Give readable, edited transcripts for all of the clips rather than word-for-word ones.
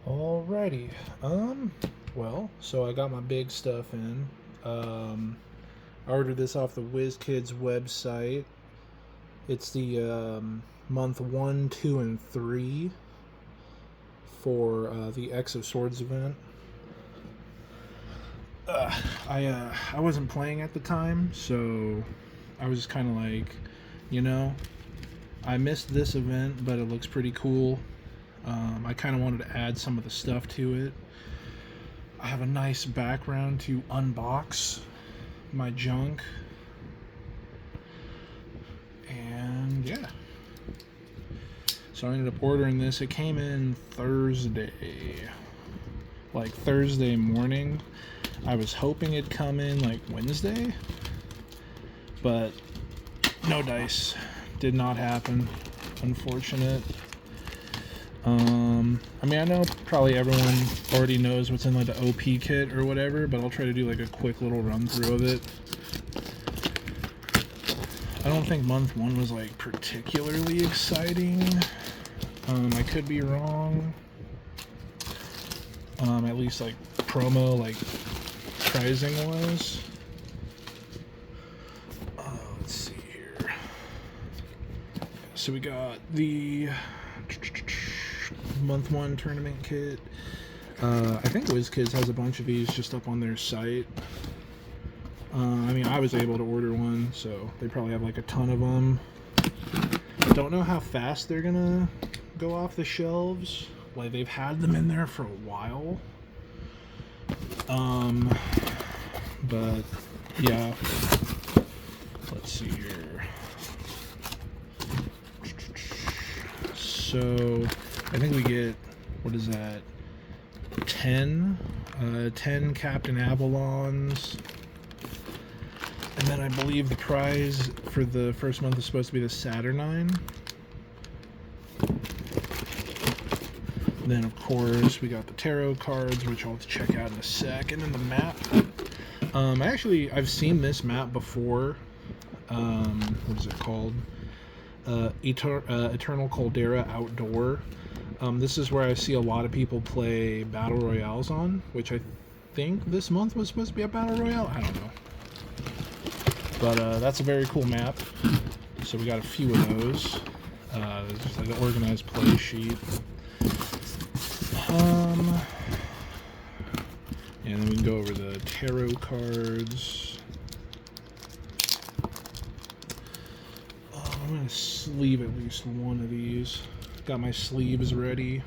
Alrighty. Well, so I got my big stuff in. I ordered this off the WizKids website. It's the month 1, 2, and 3 for the X of Swords event. I wasn't playing at the time, so I was just kind of like, you know, I missed this event, but it looks pretty cool. I kind of wanted to add some of the stuff to it. I have a nice background to unbox my junk. And yeah. So I ended up ordering this. It came in Thursday. Like Thursday morning. I was hoping it'd come in like Wednesday. But no dice. Did not happen. Unfortunate. I mean, I know probably everyone already knows what's in like the OP kit or whatever, but I'll try to do like a quick little run through of it. I don't think month 1 was like particularly exciting. I could be wrong. At least like promo, like pricing was. Let's see here. So we got the month 1 tournament kit. I think WizKids has a bunch of these just up on their site. I mean, I was able to order one, so they probably have like a ton of them. Don't know how fast they're gonna go off the shelves. Like, they've had them in there for a while. But yeah. Let's see here. So I think we get, what is that? 10 Captain Avalons. And then I believe the prize for the first month is supposed to be the Saturnine. And then, of course, we got the tarot cards, which I'll have to check out in a sec. And then the map. I've seen this map before. What is it called? Eternal Caldera Outdoor. This is where I see a lot of people play Battle Royales on, which I think this month was supposed to be a Battle Royale. I don't know. But that's a very cool map. So we got a few of those. There's just like an organized play sheet. And then we can go over the tarot cards. I'm going to sleeve at least one of these. Got my sleeves ready.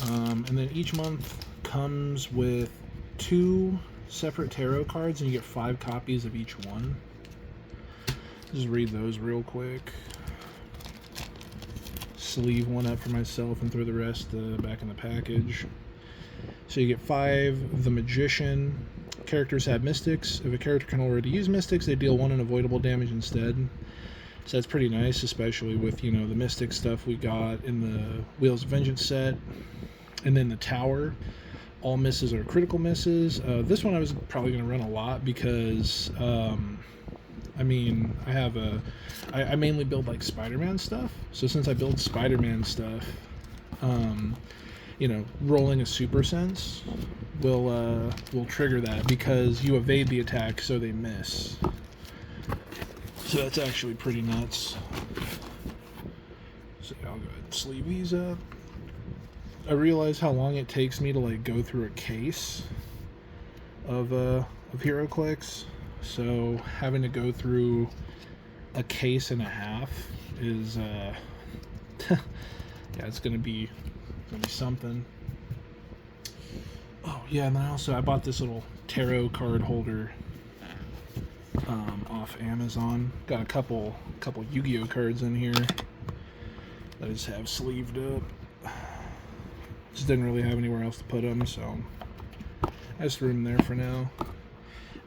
And then each month comes with 2 separate tarot cards, and you get 5 copies of each one. Just read those real quick. Sleeve one up for myself and throw the rest back in the package. So you get 5, the Magician. Characters have mystics. If a character can already use mystics, they deal 1 unavoidable damage instead. So that's pretty nice, especially with, you know, the mystic stuff we got in the Wheels of Vengeance set. And then the Tower. All misses are critical misses. This one I was probably going to run a lot because, I mean, I mainly build like Spider-Man stuff. So since I build Spider-Man stuff, you know, rolling a Super Sense will trigger that because you evade the attack, so they miss. So that's actually pretty nuts. So I'll go ahead and sleeve these up. I realize how long it takes me to like go through a case of Heroclix, so having to go through a case and a half is yeah, it's gonna be something. Oh yeah, and then I bought this little tarot card holder off Amazon. Got a couple Yu-Gi-Oh cards in here that I just have sleeved up. Just didn't really have anywhere else to put them, so I just threw them there for now.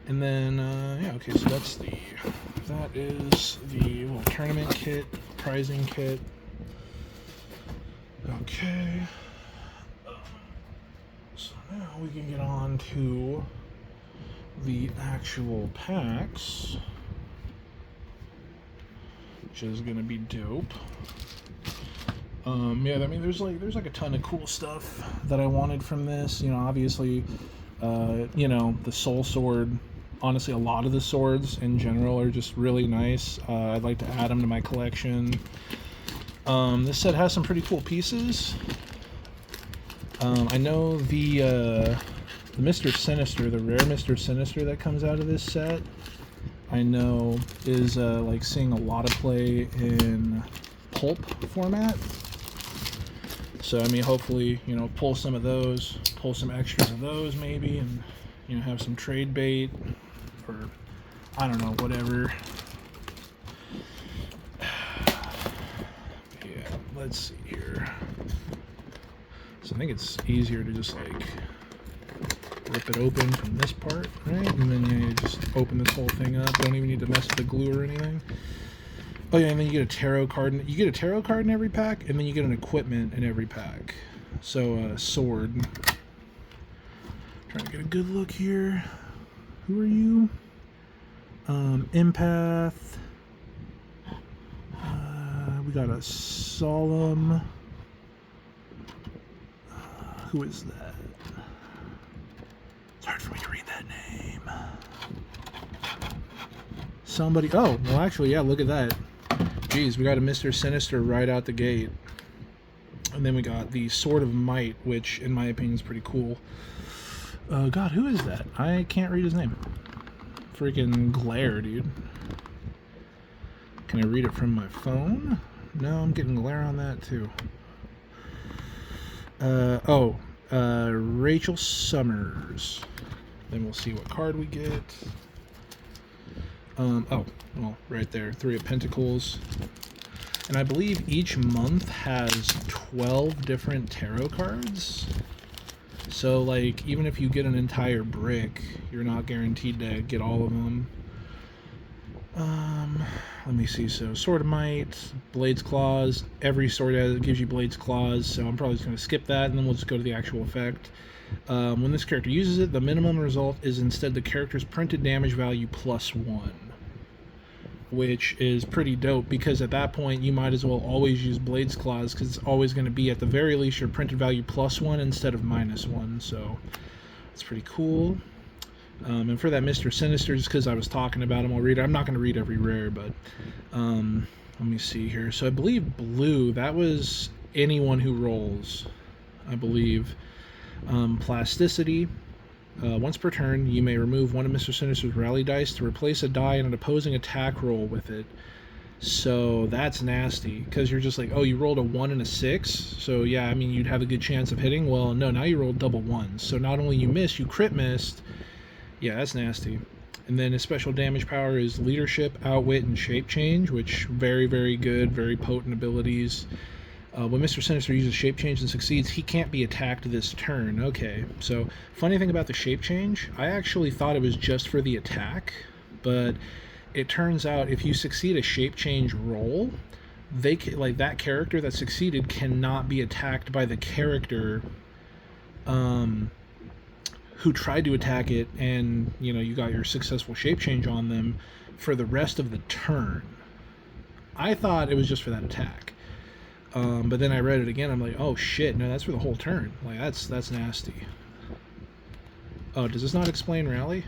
And then, yeah, okay, so that is the little tournament kit, prizing kit. Okay. So now we can get on to the actual packs, which is going to be dope. Yeah, I mean, there's like a ton of cool stuff that I wanted from this. You know, obviously, you know, the Soul Sword. Honestly, a lot of the swords in general are just really nice. I'd like to add them to my collection. This set has some pretty cool pieces. I know the Mr. Sinister, the rare Mr. Sinister that comes out of this set, I know is like seeing a lot of play in pulp format. So I mean, hopefully, you know, pull some of those, pull some extras of those maybe, and you know, have some trade bait, or I don't know, whatever. Yeah, let's see here. So I think it's easier to just like rip it open from this part, right? And then you just open this whole thing up. Don't even need to mess with the glue or anything. Oh yeah, and then you get a tarot card. You get a tarot card in every pack, and then you get an equipment in every pack. So sword. Trying to get a good look here. Who are you? Empath. We got a solemn. Who is that? It's hard for me to read that name. Somebody. Oh, well, actually, yeah. Look at that. Jeez, we got a Mr. Sinister right out the gate. And then we got the Sword of Might, which, in my opinion, is pretty cool. God, who is that? I can't read his name. Freaking glare, dude. Can I read it from my phone? No, I'm getting glare on that, too. Rachel Summers. Then we'll see what card we get. Oh, well, right there, 3 of Pentacles. And I believe each month has 12 different tarot cards. So, like, even if you get an entire brick, you're not guaranteed to get all of them. Let me see. So, Sword of Might, Blades Claws. Every sword gives you Blades Claws, so I'm probably just going to skip that, and then we'll just go to the actual effect. When this character uses it, the minimum result is instead the character's printed damage value +1. Which is pretty dope, because at that point you might as well always use Blades Claws, because it's always going to be at the very least your printed value +1 instead of -1, so it's pretty cool. And for that Mr. Sinister, just because I was talking about him, I'll read it. I'm not going to read every rare, but let me see here. So I believe blue, that was anyone who rolls, I believe. Plasticity. Once per turn, you may remove one of Mr. Sinister's rally dice to replace a die in an opposing attack roll with it. So that's nasty, because you're just like, oh, you rolled a 1 and a 6, so yeah, I mean, you'd have a good chance of hitting. Well, no, now you rolled double 1s, so not only you missed, you crit missed. Yeah, that's nasty. And then his special damage power is Leadership, Outwit, and Shape Change, which very, very good, very potent abilities. When Mr. Sinister uses Shape Change and succeeds, he can't be attacked this turn. Okay, so funny thing about the Shape Change, I actually thought it was just for the attack, but it turns out if you succeed a Shape Change roll, they like that character that succeeded cannot be attacked by the character who tried to attack it, and you know, you got your successful Shape Change on them for the rest of the turn. I thought it was just for that attack. But then I read it again, I'm like, oh shit, no, that's for the whole turn. Like, that's nasty. Oh, does this not explain rally?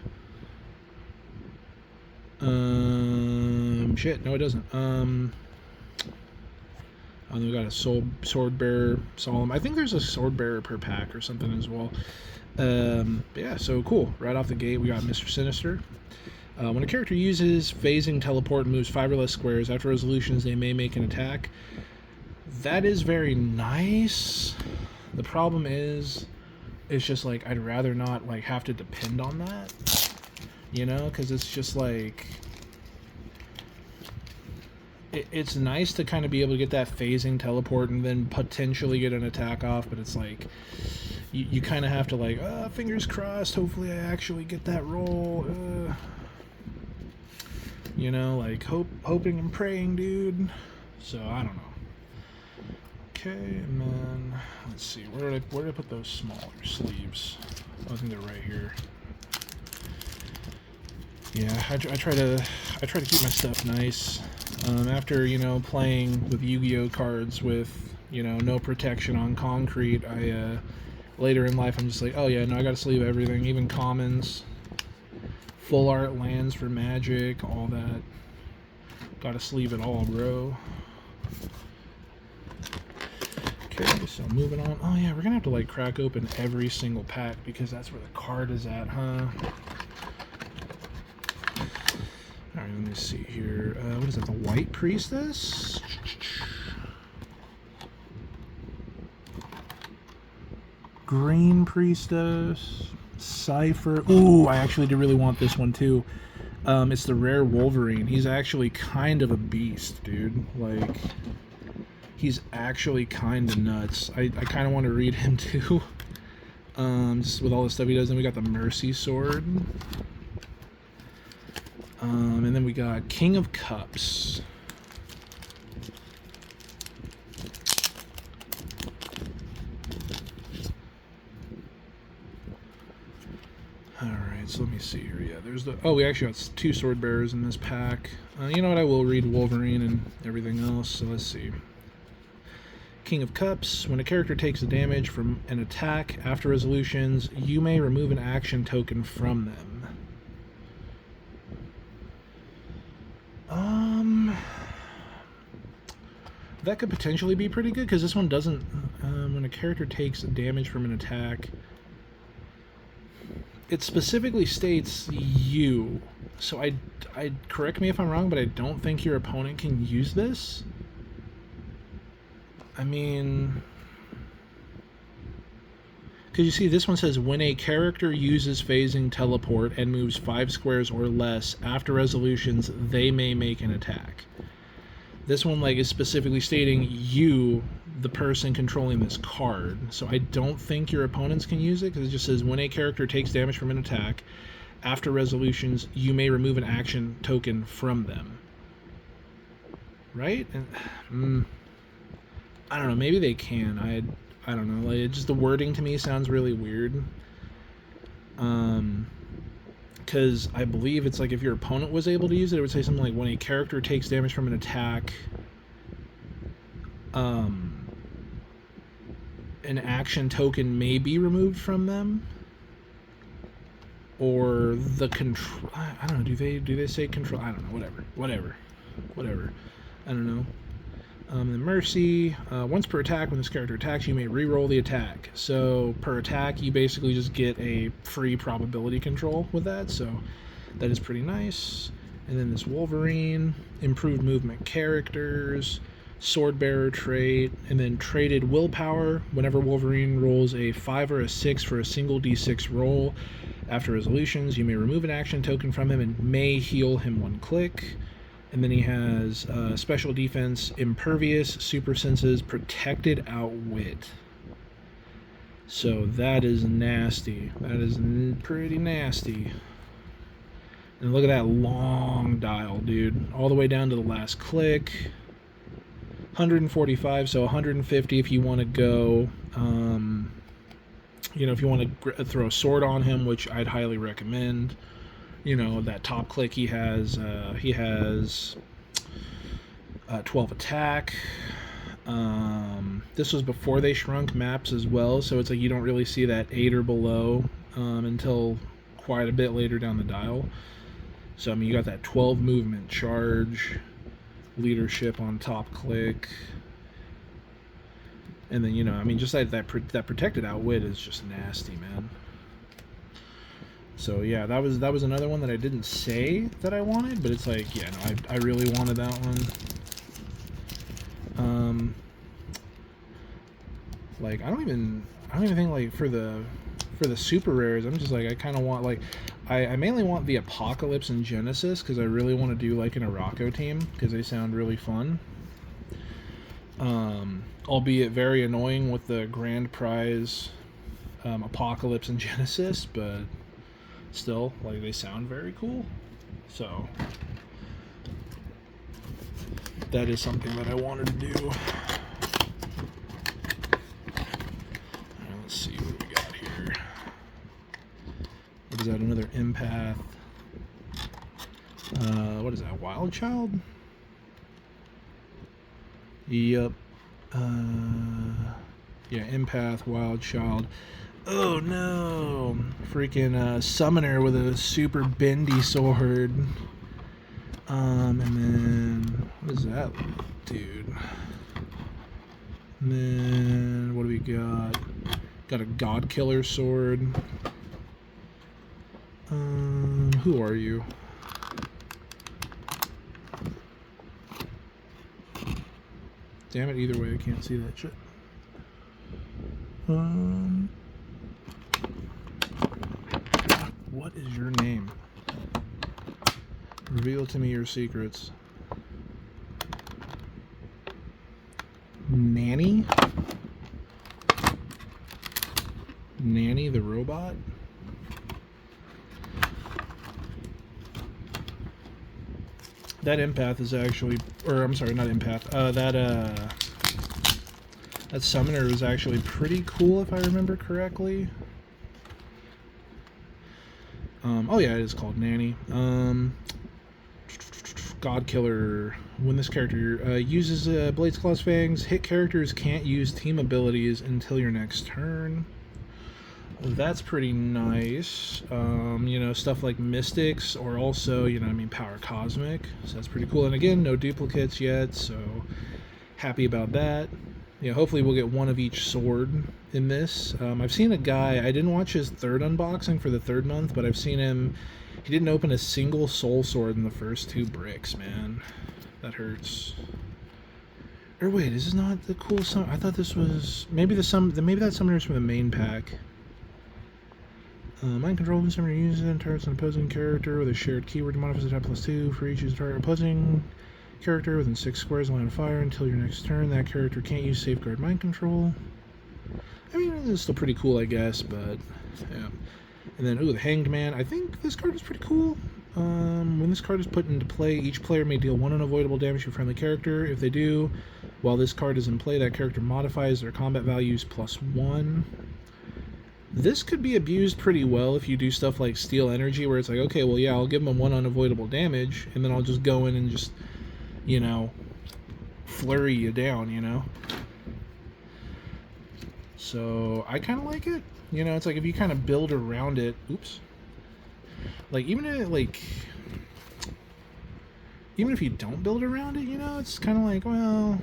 Shit, no it doesn't. And then we got a sword bearer, solemn. I think there's a sword bearer per pack or something as well. But yeah, so cool. Right off the gate, we got Mr. Sinister. When a character uses phasing teleport and moves 5 or less squares, after resolutions, they may make an attack. That is very nice. The problem is, it's just like, I'd rather not like have to depend on that, you know, because it's just like, it's nice to kind of be able to get that phasing teleport and then potentially get an attack off, but it's like, you kind of have to like, fingers crossed, hopefully I actually get that roll, you know, like hoping and praying, dude. So I don't know. Okay, and then let's see, where did I put those smaller sleeves? I think they're right here. Yeah, I try to keep my stuff nice. After, you know, playing with Yu-Gi-Oh cards with you know, no protection on concrete. Later in life, I'm just like, oh yeah, no, I gotta sleeve everything, even commons, full art lands for magic, all that. Gotta sleeve it all, bro. Okay, so moving on. Oh yeah, we're gonna have to like crack open every single pack because that's where the card is at, huh? Alright, let me see here. What is that, the White Priestess? Green Priestess. Cypher. Ooh, I actually do really want this one too. It's the rare Wolverine. He's actually kind of a beast, dude. Like, he's actually kind of nuts. I kind of want to read him too. Just with all the stuff he does. Then we got the Mercy Sword. And then we got King of Cups. Alright, so let me see here. Yeah, there's the... Oh, we actually got 2 Sword Bearers in this pack. You know what? I will read Wolverine and everything else, so let's see. King of Cups. When a character takes a damage from an attack after resolutions, you may remove an action token from them. That could potentially be pretty good, because this one doesn't... when a character takes damage from an attack... It specifically states you. So I correct me if I'm wrong, but I don't think your opponent can use this. I mean... Because you see, this one says, when a character uses phasing teleport and moves 5 squares or less after resolutions, they may make an attack. This one, like, is specifically stating you, the person controlling this card. So I don't think your opponents can use it, because it just says, when a character takes damage from an attack, after resolutions, you may remove an action token from them. Right? And, I don't know, maybe they can. I don't know. Like, just the wording to me sounds really weird. Because I believe it's like if your opponent was able to use it, it would say something like, when a character takes damage from an attack, an action token may be removed from them, or the control... I don't know, do they say control? I don't know, whatever, I don't know. The Mercy, once per attack, when this character attacks, you may re-roll the attack. So per attack, you basically just get a free probability control with that, so that is pretty nice. And then this Wolverine, improved movement characters, Sword Bearer trait, and then traded willpower. Whenever Wolverine rolls a 5 or a 6 for a single d6 roll after resolutions, you may remove an action token from him and may heal him 1 click. And then he has special defense, impervious, super senses, protected outwit. So that is nasty. That is pretty nasty. And look at that long dial, dude. All the way down to the last click. 145, so 150 if you want to go, you know, if you want to throw a sword on him, which I'd highly recommend. You know, that top click he has 12 attack. This was before they shrunk maps as well, so it's like you don't really see that 8 or below until quite a bit later down the dial. So, I mean, you got that 12 movement, charge, leadership on top click. And then, you know, I mean, just that protected outwit is just nasty, man. So yeah, that was another one that I didn't say that I wanted, but it's like, yeah, no, I really wanted that one. Like I don't even think like for the super rares, I'm just like, I kind of want like, I mainly want the Apocalypse and Genesis, because I really want to do like an Araco team, because they sound really fun. Albeit very annoying with the grand prize Apocalypse and Genesis, but still, like, they sound very cool. So that is something that I wanted to do. Let's see what we got here. What is that? Another empath. What is that? Wild Child? Yep. Yeah, empath, wild child. Oh no! Freaking summoner with a super bendy sword. And then what is that dude? And then what do we got? Got a god killer sword. Who are you? Damn it, either way I can't see that shit. What is your name? Reveal to me your secrets. Nanny? Nanny the robot? That empath is actually, or I'm sorry, not empath. That summoner is actually pretty cool if I remember correctly. Oh yeah, it is called Nanny. God Killer. When this character uses Blades, Claws, Fangs, hit characters can't use team abilities until your next turn. That's pretty nice. You know, stuff like Mystics, or also, you know, I mean, Power Cosmic. So that's pretty cool. And again, no duplicates yet, so happy about that. Yeah, hopefully we'll get one of each sword in this. I've seen a guy, I didn't watch his third unboxing for the third month, but I've seen him, he didn't open a single soul sword in the first 2 bricks, man. That hurts. Or wait, is this not the cool summon? I thought this was, maybe that summoner is from the main pack. Mind control, when summoner uses it, targets an opposing character with a shared keyword, modifies attack +2 for each target opposing character within 6 squares of line of fire until your next turn. That character can't use safeguard mind control. I mean, it's still pretty cool, I guess, but yeah. And then, ooh, the Hanged Man. I think this card is pretty cool. When this card is put into play, each player may deal 1 unavoidable damage to a friendly character. If they do, while this card is in play, that character modifies their combat values +1. This could be abused pretty well if you do stuff like Steal Energy, where it's like, okay, well, yeah, I'll give them 1 unavoidable damage, and then I'll just go in and just, you know, flurry you down, you know? So, I kind of like it. You know, it's like if you kind of build around it, oops. Like, even if you don't build around it, you know, it's kind of like, well,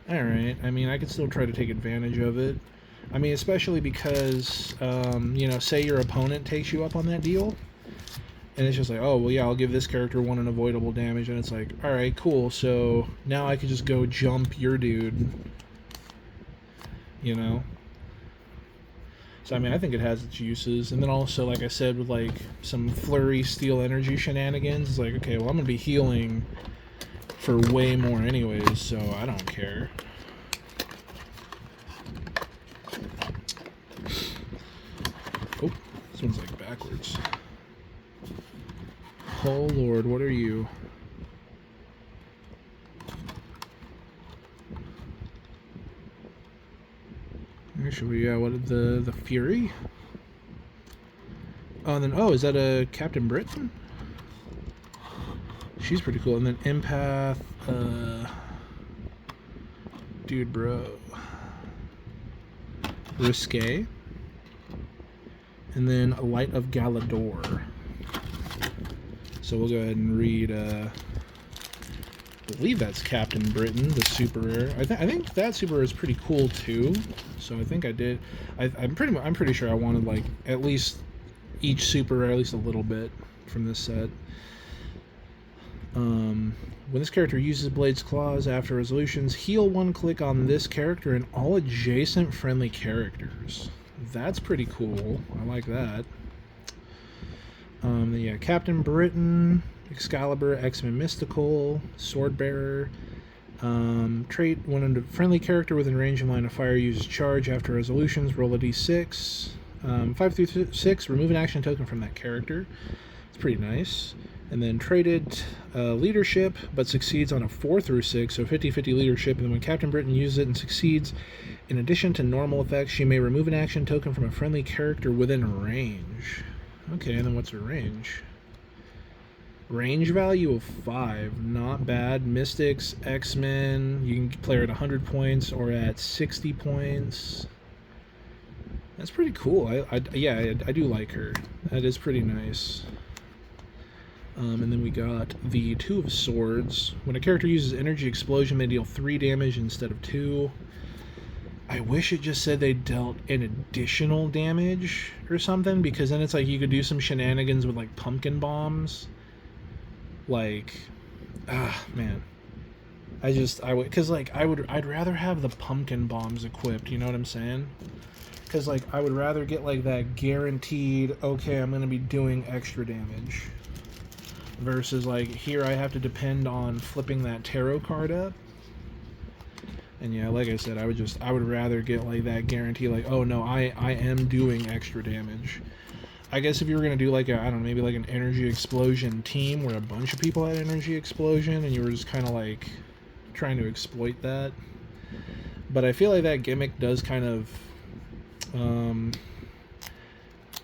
alright. I mean, I could still try to take advantage of it. I mean, especially because, you know, say your opponent takes you up on that deal, and it's just like, oh, well, yeah, I'll give this character 1 unavoidable damage, and it's like, alright, cool, so now I can just go jump your dude, you know? So, I mean, I think it has its uses, and then also, like I said, with, like, some flurry Steal Energy shenanigans, it's like, okay, well, I'm gonna be healing for way more anyways, so I don't care. Oh, this one's like backwards. Oh Lord, what are you? Actually, yeah, what the Fury? Oh, and then, oh, is that a Captain Britain? She's pretty cool. And then Empath, dude, bro. Risque. And then Light of Galador. So we'll go ahead and read, I believe that's Captain Britain, the super rare. I think that super rare is pretty cool too. So I think I did. I'm pretty sure I wanted like at least each super rare, at least a little bit from this set. When this character uses Blades Claws after resolutions, heal 1 click on this character and all adjacent friendly characters. That's pretty cool. I like that. Then yeah, Captain Britain, Excalibur, Xmen Mystical, Swordbearer. Trait, when a friendly character within range of line of fire uses charge after resolutions, roll a d6. 5 through 6, remove an action token from that character. It's pretty nice. And then traded leadership, but succeeds on a 4 through 6, so 50-50 leadership. And then when Captain Britain uses it and succeeds, in addition to normal effects, she may remove an action token from a friendly character within range. Okay, and then what's her range? Range value of 5, not bad. Mystics, X-Men, you can play her at 100 points or at 60 points. That's pretty cool. I do like her. That is pretty nice. And then we got the Two of Swords. When a character uses Energy Explosion, they deal 3 damage instead of 2. I wish it just said they dealt an additional damage or something, because then it's like you could do some shenanigans with like pumpkin bombs. Like, man. I'd rather have the pumpkin bombs equipped, you know what I'm saying? Because, like, I would rather get, like, that guaranteed, okay, I'm going to be doing extra damage. Versus, like, here I have to depend on flipping that tarot card up. And, yeah, like I said, I would rather get, like, that guarantee, like, oh, no, I am doing extra damage. I guess if you were going to do, like, I don't know, maybe, like, an Energy Explosion team where a bunch of people had Energy Explosion and you were just kind of, like, trying to exploit that. But I feel like that gimmick does kind of...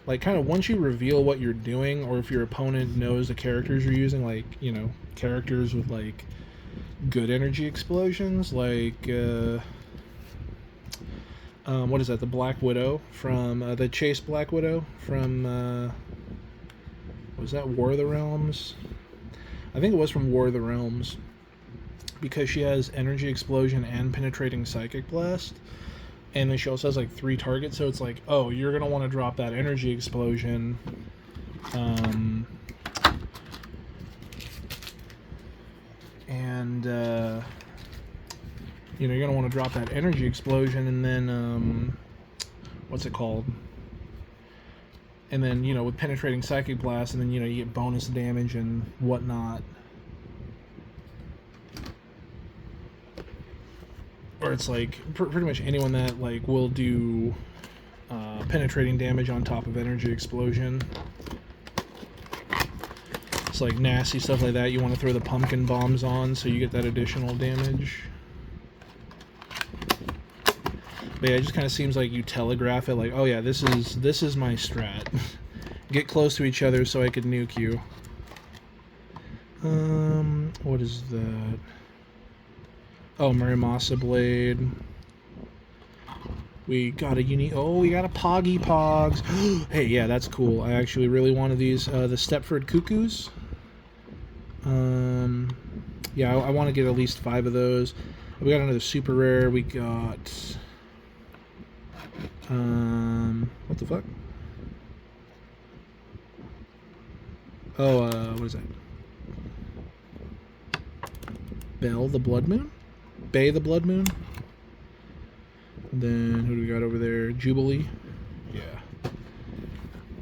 like, kind of once you reveal what you're doing, or if your opponent knows the characters you're using, like, you know, characters with, like, good energy explosions, like, what is that, the Black Widow from, the Chase Black Widow from, was that War of the Realms? I think it was from War of the Realms, because she has energy explosion and penetrating psychic blast. And then she also has, like, 3 targets, so it's like, oh, you're going to want to drop that energy explosion. You know, you're going to want to drop that energy explosion, and then, what's it called? And then, you know, with penetrating psychic blast, and then, you know, you get bonus damage and whatnot. Or it's like pretty much anyone that like will do penetrating damage on top of energy explosion. It's like nasty stuff like that. You want to throw the pumpkin bombs on so you get that additional damage. But yeah, it just kind of seems like you telegraph it, like, oh yeah, this is my strat. Get close to each other so I could nuke you. What is that? Oh, Muramasa Blade. We got a we got a Poggy Pogs. Hey, yeah, that's cool. I actually really wanted these. The Stepford Cuckoos. Yeah, I want to get at least 5 of those. We got another super rare. We got... what the fuck? Oh, what is that? Belle the Blood Moon? Bay the Blood Moon. And then who do we got over there? Jubilee. Yeah.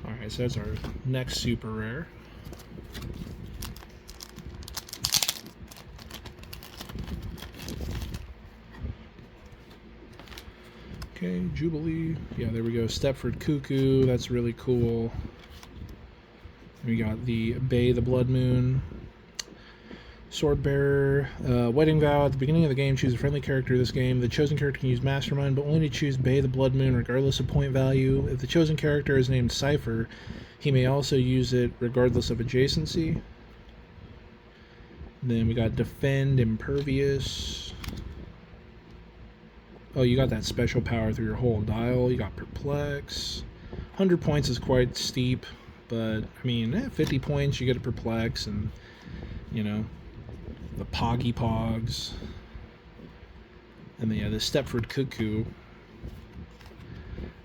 Alright, so that's our next super rare. Okay, Jubilee. Yeah, there we go. Stepford Cuckoo. That's really cool. We got the Bay the Blood Moon. Swordbearer, Wedding Vow. At the beginning of the game, choose a friendly character of this game. The chosen character can use Mastermind, but only to choose Bay the Blood Moon, regardless of point value. If the chosen character is named Cypher, he may also use it regardless of adjacency. Then we got Defend, Impervious. Oh, you got that special power through your whole dial. You got Perplex. 100 points is quite steep, but, I mean, 50 points, you get a Perplex, and, you know... the Poggy Pogs, and then yeah, the Stepford Cuckoo.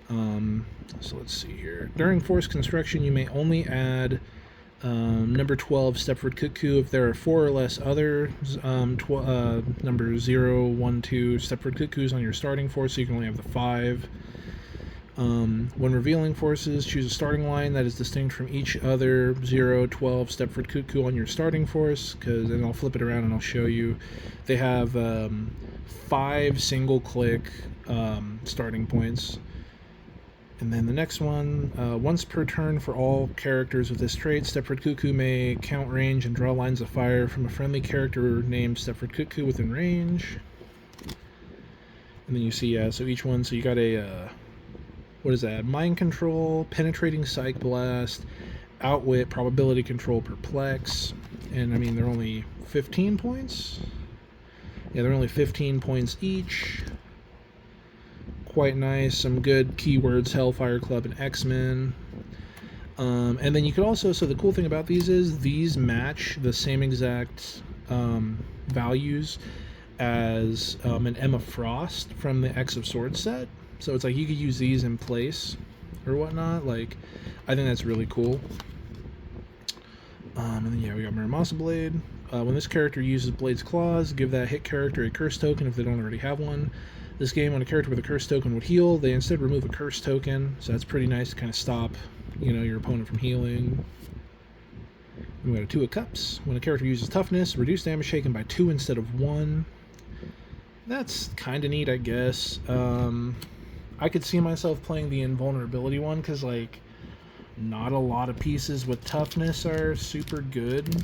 So let's see here. During forced construction, you may only add number 12 Stepford Cuckoo if there are 4 or less other number 0, 1, 2 Stepford Cuckoos on your starting force, so you can only have the 5. When revealing forces, choose a starting line that is distinct from each other 0, 12 Stepford Cuckoo on your starting force, because then I'll flip it around and I'll show you. They have 5 single-click starting points. And then the next one, once per turn for all characters with this trait, Stepford Cuckoo may count range and draw lines of fire from a friendly character named Stepford Cuckoo within range. And then you see, so each one, so you got a... what is that? Mind Control, Penetrating Psych Blast, Outwit, Probability Control, Perplex, and I mean they're only 15 points. Yeah, they're only 15 points each. Quite nice. Some good keywords: Hellfire Club and X-Men. And then you could also, so the cool thing about these is these match the same exact values as an Emma Frost from the X of Swords set. So it's like you could use these in place or whatnot. Like, I think that's really cool. And then yeah, we got Muramasa Blade. When this character uses Blade's Claws, give that hit character a curse token if they don't already have one. This game, when a character with a curse token would heal, they instead remove a curse token, so that's pretty nice to kind of stop, you know, your opponent from healing. And we got a Two of Cups. When a character uses Toughness, reduce damage taken by 2 instead of 1. That's kind of neat, I guess. I could see myself playing the Invulnerability one, because, like, not a lot of pieces with Toughness are super good.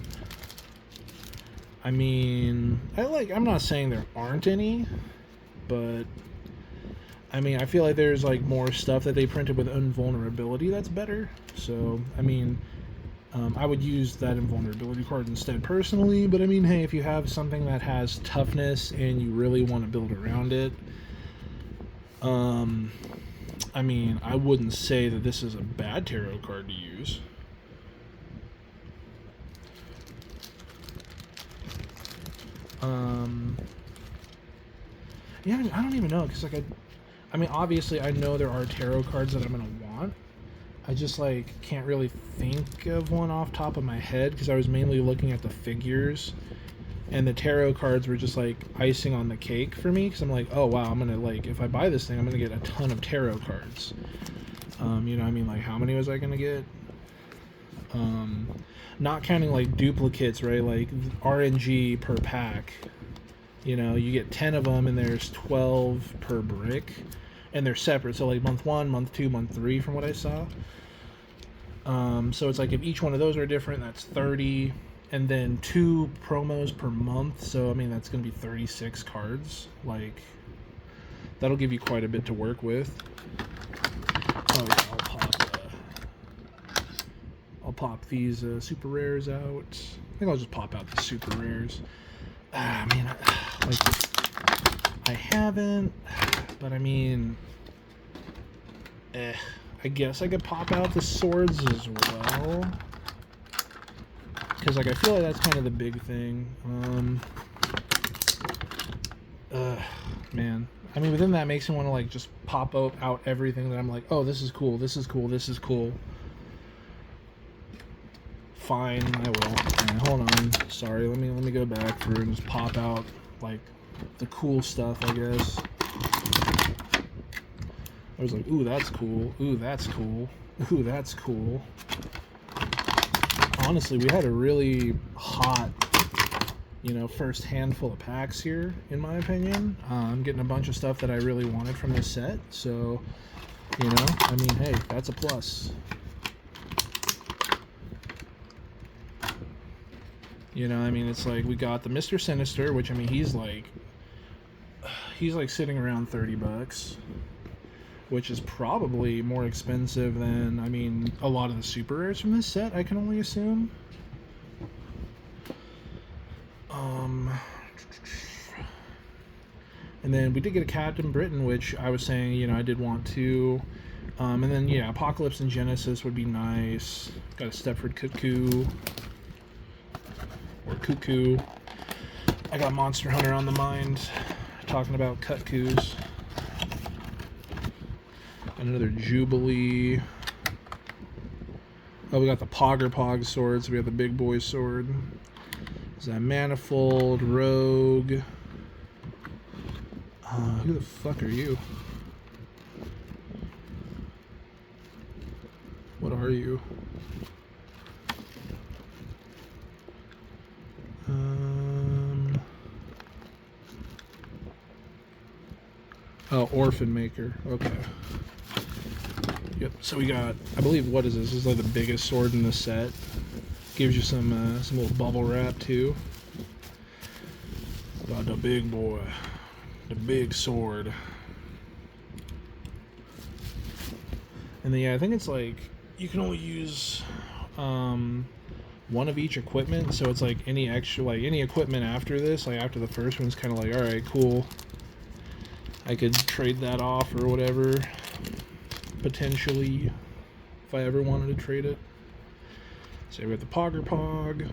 I mean, I'm not saying there aren't any, but I mean, I feel like there's like more stuff that they printed with Invulnerability that's better. So, I mean, I would use that Invulnerability card instead personally, but I mean, hey, if you have something that has Toughness and you really want to build around it, I mean, I wouldn't say that this is a bad tarot card to use. Yeah, I don't even know, because like I mean, obviously I know there are tarot cards that I'm gonna want. I just like can't really think of one off top of my head, because I was mainly looking at the figures, and the tarot cards were just like icing on the cake for me, because I'm like, oh wow, I'm gonna, like, if I buy this thing, I'm gonna get a ton of tarot cards. You know what I mean? Like, how many was I gonna get? Not counting like duplicates, right? Like RNG per pack. You know, you get 10 of them and there's 12 per brick, and they're separate. So like month 1, month 2, month 3 from what I saw. So it's like if each one of those are different, that's 30, and then 2 promos per month. So I mean, that's going to be 36 cards. Like, that'll give you quite a bit to work with. Oh yeah, I'll pop these super rares out. I think I'll just pop out the super rares. I mean, like, I haven't, but I mean, I guess I could pop out the swords as well, because like I feel like that's kind of the big thing. Man, I mean, within that makes me want to like just pop out everything that I'm like, oh, this is cool, this is cool, this is cool. Fine, I will. Right, hold on. Sorry, let me go back through and just pop out like the cool stuff, I guess. I was like, ooh, that's cool. Ooh, that's cool. Ooh, that's cool. Honestly, we had a really hot, you know, first handful of packs here, in my opinion. I'm getting a bunch of stuff that I really wanted from this set, so, you know, I mean, hey, that's a plus. You know, I mean, it's like we got the Mr. Sinister, which, I mean, he's like sitting around $30, which is probably more expensive than, I mean, a lot of the super rares from this set, I can only assume. And then we did get a Captain Britain, which I was saying, you know, I did want to. And then, yeah, Apocalypse and Genesis would be nice. Got a Stepford Cuckoo. Or Cuckoo. I got Monster Hunter on the mind, talking about Cuckoos. Another Jubilee. Oh, we got the Pog swords. We have the Big Boy sword. Is that Manifold, Rogue? Who the fuck are you? What are you? Oh, Orphan Maker. Okay. Yep. So we got, I believe, what is this? This is like the biggest sword in the set. Gives you some little bubble wrap too. Got the big boy, the big sword. And then yeah, I think it's like you can only use one of each equipment, so it's like any extra, like any equipment after this, like after the first one's kind of like, all right, cool, I could trade that off or whatever, potentially, if I ever wanted to trade it. So we got the Pogger Pog,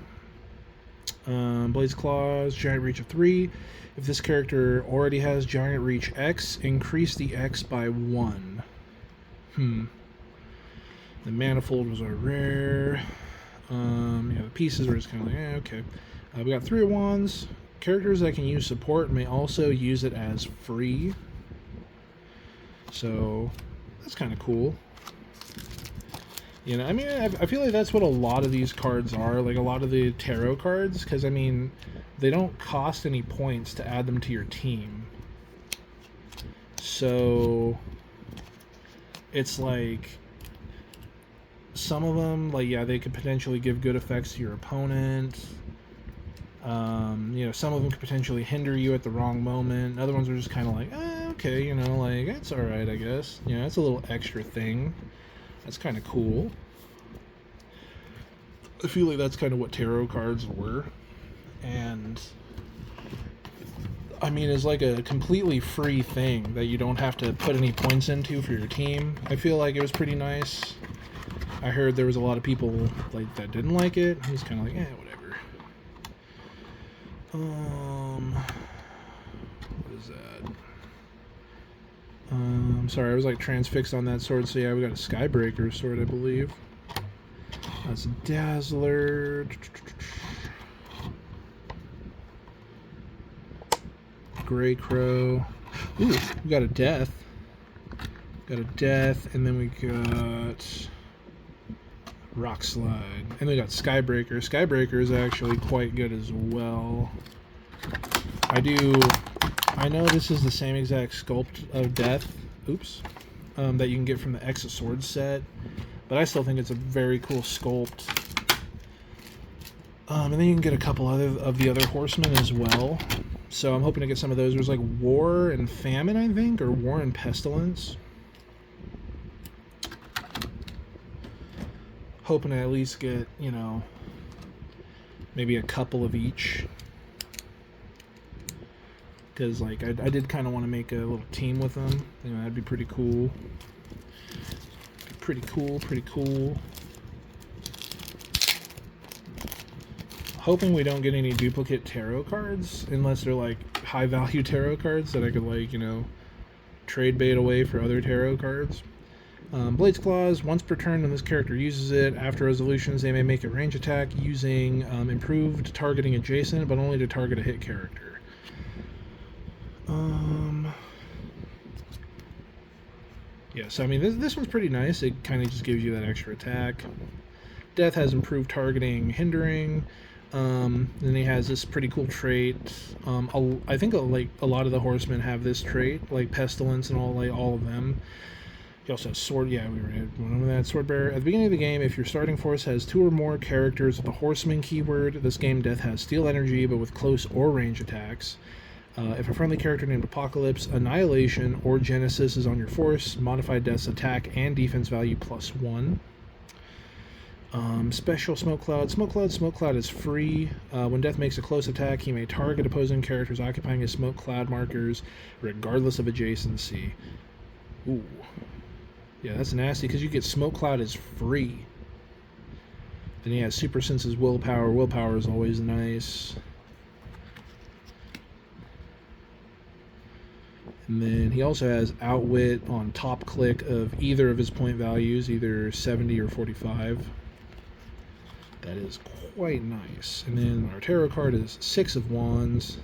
Blaze Claws, Giant Reach of 3. If this character already has Giant Reach X, increase the X by 1. The Manifold was our rare. Yeah, the pieces were just kind of like, okay. We got 3 of Wands. Characters that can use support may also use it as free. So, that's kind of cool. You know, I mean, I feel like that's what a lot of these cards are, like a lot of the tarot cards, because, I mean, they don't cost any points to add them to your team. So, it's like, some of them, like, yeah, they could potentially give good effects to your opponent. You know, some of them could potentially hinder you at the wrong moment. Other ones are just kind of like, okay, you know, like, it's alright, I guess. You know, it's a little extra thing. That's kind of cool. I feel like that's kind of what tarot cards were. And, I mean, it's like a completely free thing that you don't have to put any points into for your team. I feel like it was pretty nice. I heard there was a lot of people like that didn't like it. I was kind of like, whatever. What is that? Sorry, I was like transfixed on that sword. So yeah, we got a Skybreaker sword, I believe. That's a Dazzler. Grey Crow. Ooh, we got a Death. Got a Death, and then we got Rock Slide. And we got Skybreaker. Skybreaker is actually quite good as well. I know this is the same exact sculpt of Death, that you can get from the X of Swords set, but I still think it's a very cool sculpt. And then you can get a couple of the other horsemen as well. So I'm hoping to get some of those. There's like War and Famine, I think, or War and Pestilence. Hoping to at least get, you know, maybe a couple of each. Because, like, I did kind of want to make a little team with them. You know, that'd be pretty cool. Pretty cool. Hoping we don't get any duplicate tarot cards, unless they're, like, high-value tarot cards that I could, like, you know, trade bait away for other tarot cards. Blade's Claws, once per turn when this character uses it, after resolutions they may make a range attack using improved targeting adjacent, but only to target a hit character. Yeah, so I mean, this one's pretty nice. It kind of just gives you that extra attack. Death has improved targeting, hindering. Then he has this pretty cool trait. I think like a lot of the horsemen have this trait, like Pestilence and all of them. He also has Sword. Yeah, we went over that. Swordbearer. At the beginning of the game, if your starting force has 2 or more characters with the horseman keyword, this game Death has Steel Energy, but with close or range attacks. If a friendly character named Apocalypse, Annihilation, or Genesis is on your force, modify Death's attack and defense value +1. Special Smoke Cloud. Smoke Cloud is free. When Death makes a close attack, he may target opposing characters occupying his Smoke Cloud markers, regardless of adjacency. Ooh. Yeah, that's nasty, because you get Smoke Cloud is free. Then he has Super Sense's Willpower. Willpower is always nice. And then he also has Outwit on top click of either of his point values, either 70 or 45. That is quite nice. And then our tarot card is 6 of Wands.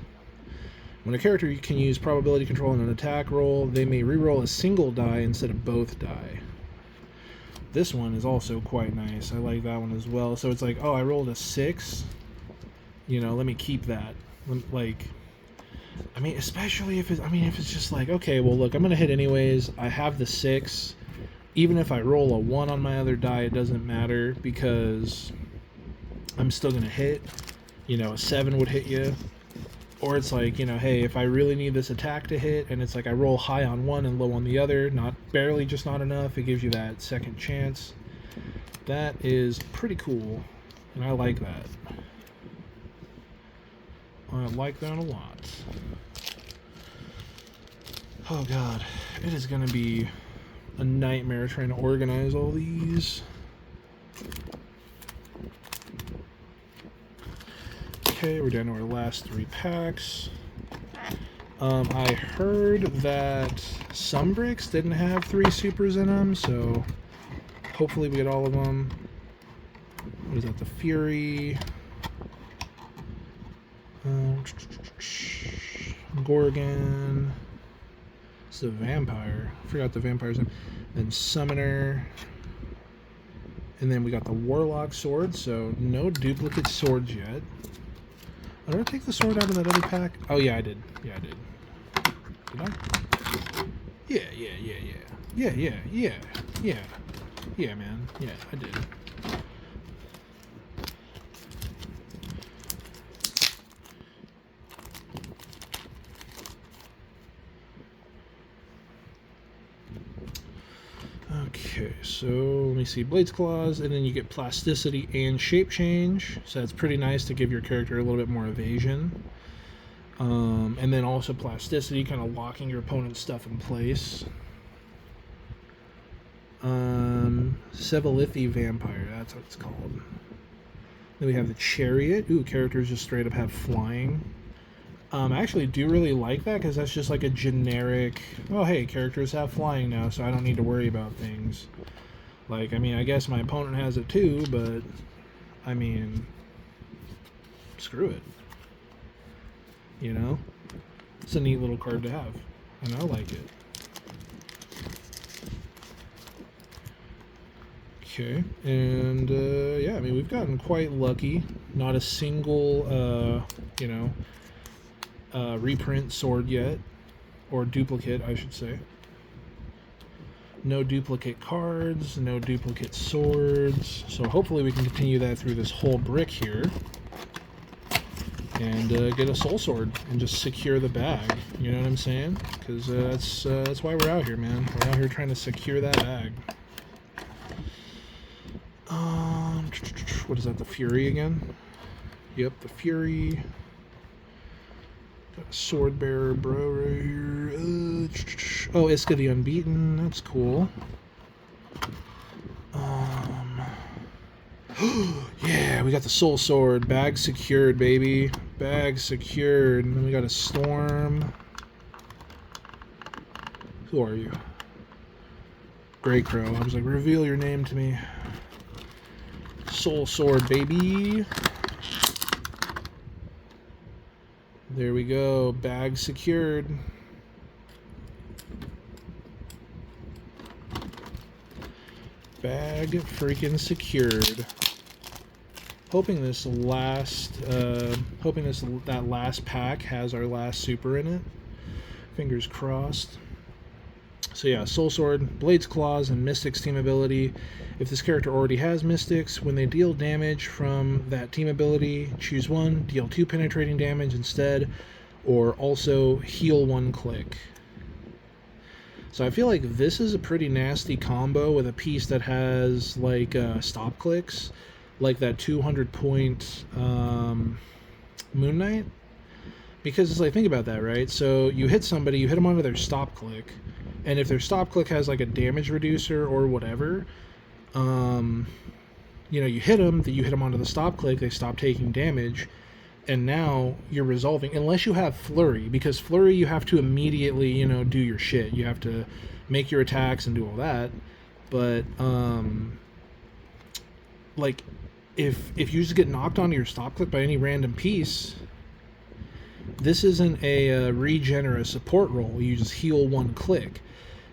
When a character can use probability control in an attack roll, they may reroll a single die instead of both die. This one is also quite nice. I like that one as well. So it's like, oh, I rolled a 6. You know, let me keep that. Like, I mean, especially if it's just like, okay, well, look, I'm going to hit anyways. I have the 6. Even if I roll a 1 on my other die, it doesn't matter because I'm still going to hit. You know, a 7 would hit you. Or it's like, you know, hey, if I really need this attack to hit, and it's like I roll high on one and low on the other, not barely, just not enough, it gives you that second chance. That is pretty cool, and I like that. I like that a lot. Oh god, it is going to be a nightmare trying to organize all these. Okay, we're down to our last 3 packs. I heard that some bricks didn't have 3 supers in them, so hopefully we get all of them. What is that? The Fury. Gorgon. It's the Vampire. I forgot the Vampire's name. Then Summoner. And then we got the Warlock sword, so no duplicate swords yet. Did I take the sword out of that other pack? Oh yeah, I did. Yeah, I did. Did I? Yeah, man. Yeah, I did. Okay, so let me see. Blades Claws, and then you get Plasticity and Shape Change. So that's pretty nice to give your character a little bit more evasion. And then also Plasticity, kind of locking your opponent's stuff in place. Sevilithi Vampire, that's what it's called. Then we have the Chariot. Ooh, characters just straight up have flying. I actually do really like that because that's just like a generic, oh hey, characters have flying now, so I don't need to worry about things. Like, I mean, I guess my opponent has it too, but I mean, screw it. You know? It's a neat little card to have, and I like it. Okay, and yeah, I mean, we've gotten quite lucky. Not a single, you know, reprint sword yet, or duplicate, I should say. No duplicate cards, no duplicate swords, so hopefully we can continue that through this whole brick here, and get a soul sword and just secure the bag. You know what I'm saying? Because that's why we're out here, man. We're out here trying to secure that bag. What is that? The Fury again? Yep, the Fury. Got a sword bearer bro right here. Oh, Iska the Unbeaten. That's cool. Yeah, we got the soul sword. Bag secured, baby. Bag secured. And then we got a Storm. Who are you? Grey Crow. I was like, reveal your name to me. Soul sword, baby. There we go. Bag secured. Bag freaking secured. Hoping this last, that last pack has our last super in it. Fingers crossed. So yeah, Soul Sword, Blades Claws, and Mystics team ability. If this character already has Mystics, when they deal damage from that team ability, choose one, deal 2 penetrating damage instead, or also heal 1 click. So I feel like this is a pretty nasty combo with a piece that has like stop clicks, like that 200 point Moon Knight. Because it's like, think about that, right? So you hit somebody, you hit them onto their stop click, and if their stop click has like a damage reducer or whatever, you know, you hit them onto the stop click, they stop taking damage, and now you're resolving, unless you have Flurry, because Flurry you have to immediately, you know, do your shit. You have to make your attacks and do all that. But like if you just get knocked onto your stop click by any random piece, this isn't a regen or a support roll. You just heal 1 click.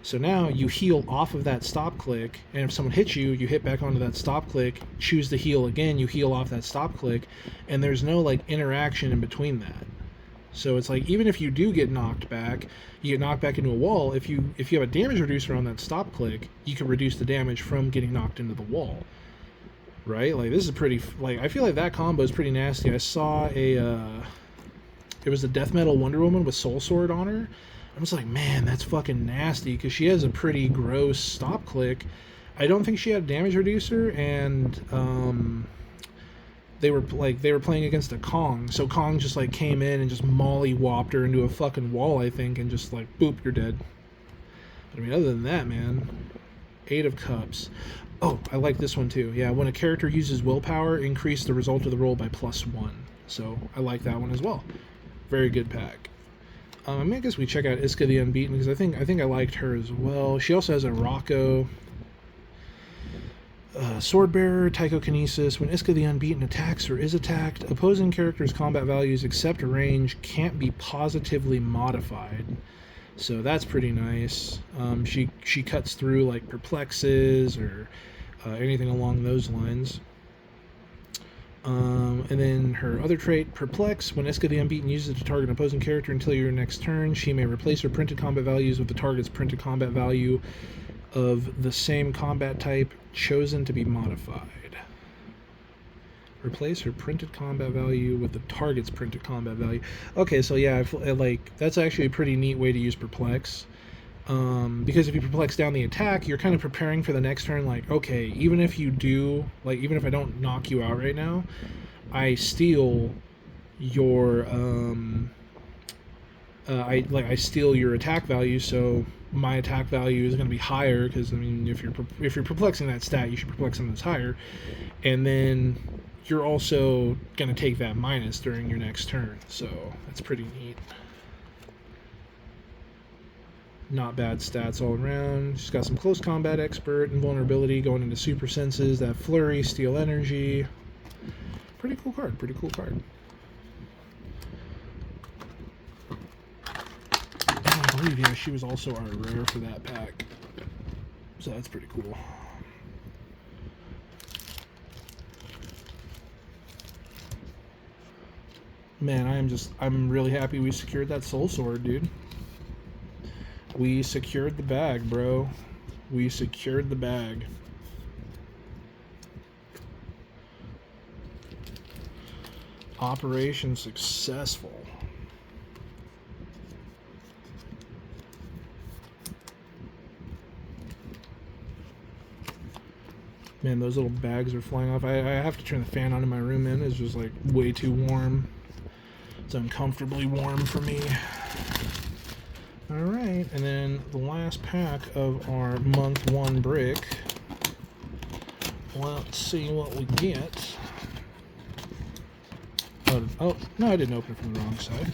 So now you heal off of that stop click, and if someone hits you, you hit back onto that stop click, choose to heal again, you heal off that stop click, and there's no like interaction in between that. So it's like, even if you do get knocked back, you get knocked back into a wall, if you have a damage reducer on that stop click, you can reduce the damage from getting knocked into the wall. Right? Like, this is pretty, like, I feel like that combo is pretty nasty. I saw it was the Death Metal Wonder Woman with Soul Sword on her. I was like, man, that's fucking nasty, because she has a pretty gross stop click, I don't think she had a damage reducer, and they were playing against a Kong, so Kong just like came in and just molly-whopped her into a fucking wall, I think, and just like boop, you're dead. But I mean, other than that, man, 8 of Cups. Oh, I like this one too. Yeah, when a character uses willpower, increase the result of the roll by +1. So I like that one as well. Very good pack. I mean, I guess we check out Iska the Unbeaten, because I think I liked her as well. She also has a Rocco. Swordbearer, Tychokinesis. When Iska the Unbeaten attacks or is attacked, opposing characters' combat values except range can't be positively modified. So that's pretty nice. She cuts through like perplexes or anything along those lines. And then her other trait, Perplex. When Iska the Unbeaten uses it to target an opposing character until your next turn, she may replace her printed combat values with the target's printed combat value of the same combat type chosen to be modified. Replace her printed combat value with the target's printed combat value. Okay, so yeah, like that's actually a pretty neat way to use Perplex. Because if you perplex down the attack, you're kind of preparing for the next turn. Like, okay, even if you do, like, even if I don't knock you out right now, I steal your I steal your attack value, so my attack value is going to be higher, because I mean, if you're perplexing that stat, you should perplex something that's higher, and then you're also going to take that minus during your next turn. So that's pretty neat. Not bad stats all around. She's got some close combat expert, invulnerability, going into super senses, that flurry, steal energy. Pretty cool card. Pretty cool card. I believe, yeah, she was also our rare for that pack. So that's pretty cool. Man, I'm really happy we secured that soul sword, dude. We secured the bag, bro. We secured the bag. Operation successful. Man, those little bags are flying off. I have to turn the fan on in my room, man. It's just like way too warm. It's uncomfortably warm for me. Alright, and then the last pack of our month 1 brick. Let's see what we get. Oh, no, I didn't open it from the wrong side.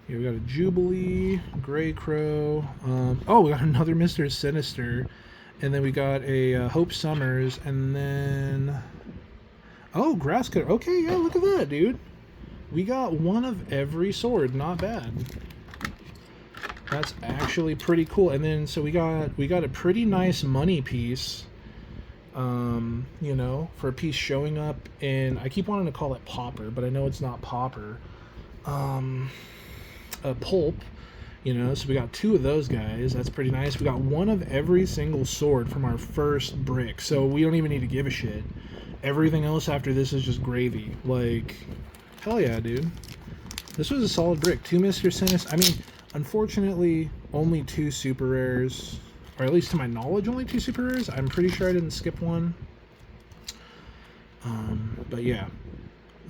Yeah, we got a Jubilee, Grey Crow. Oh, we got another Mr. Sinister. And then we got a Hope Summers. And then... Oh, Grasscutter. Okay, yeah, look at that, dude. We got one of every sword. Not bad. That's actually pretty cool. And then, so we got a pretty nice money piece. You know, for a piece showing up in... I keep wanting to call it Pauper, but I know it's not Pauper. A Pulp, you know, so we got 2 of those guys. That's pretty nice. We got one of every single sword from our first brick, so we don't even need to give a shit. Everything else after this is just gravy. Like, hell yeah, dude. This was a solid brick. 2 Mr. Sinister. I mean, unfortunately, only 2 super rares, or at least to my knowledge, only 2 super rares. I'm pretty sure I didn't skip one. But yeah.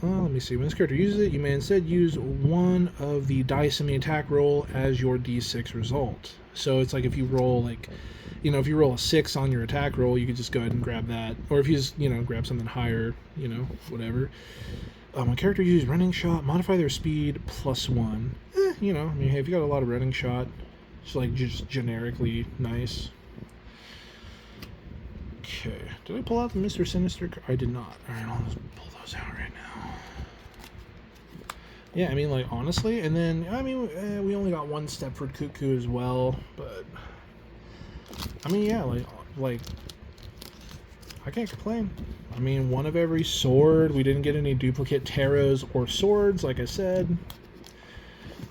Let me see. When this character uses it, you may instead use one of the dice in the attack roll as your d6 result. So it's like if you roll, like, you know, if you roll a 6 on your attack roll, you could just go ahead and grab that. Or if you just, you know, grab something higher, you know, whatever. When character uses running shot, modify their speed +1. You know, I mean, hey, if you got a lot of running shot, it's like just generically nice. Okay. Did I pull out the Mr. Sinister? I did not. Alright, I'll just pull those out right now. Yeah, I mean, like, honestly, and then, I mean, we only got 1 Stepford Cuckoo as well, but, I mean, yeah, like, I can't complain. I mean, one of every sword. We didn't get any duplicate tarots or swords, like I said.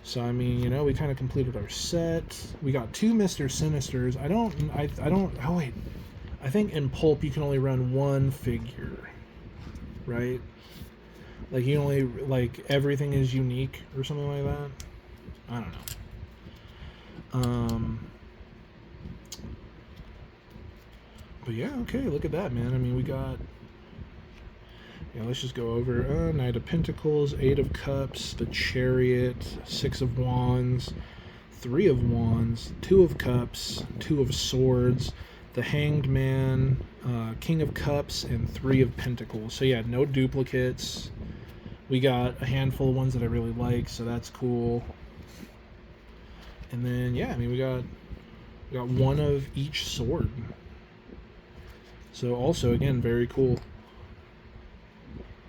So, I mean, you know, we kind of completed our set. We got 2 Mr. Sinisters. I don't, oh, wait. I think in Pulp you can only run 1 figure, right? Like, you only, like, everything is unique or something like that. I don't But yeah, okay, look at that, man. I mean, we got... Yeah, let's just go over Knight of Pentacles, 8 of Cups, the Chariot, 6 of Wands, 3 of Wands, 2 of Cups, 2 of Swords, the Hanged Man, King of Cups, and 3 of Pentacles. So yeah, no duplicates. We got a handful of ones that I really like, so that's cool. And then yeah, I mean we got one of each sword. So also again, very cool.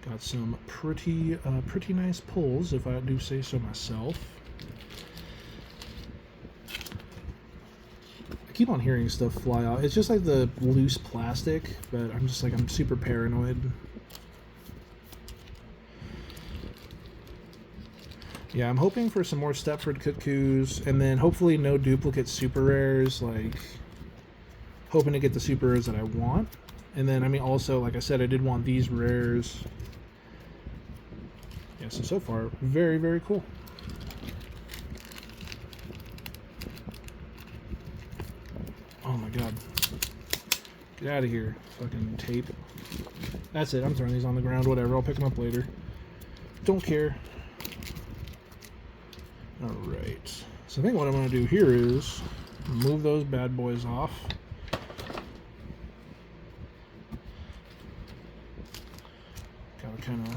Got some pretty nice pulls, if I do say so myself. I keep on hearing stuff fly out. It's just like the loose plastic, but I'm super paranoid. Yeah, I'm hoping for some more Stepford Cuckoos, and then hopefully no duplicate super rares, like hoping to get the super rares that I want. And then, I mean, also, like I said, I did want these rares. Yeah, so far, very, very cool. Oh my god. Get out of here, fucking tape. That's it, I'm throwing these on the ground, whatever, I'll pick them up later. Don't care. Alright, so I think what I'm going to do here is move those bad boys off. Gotta kind of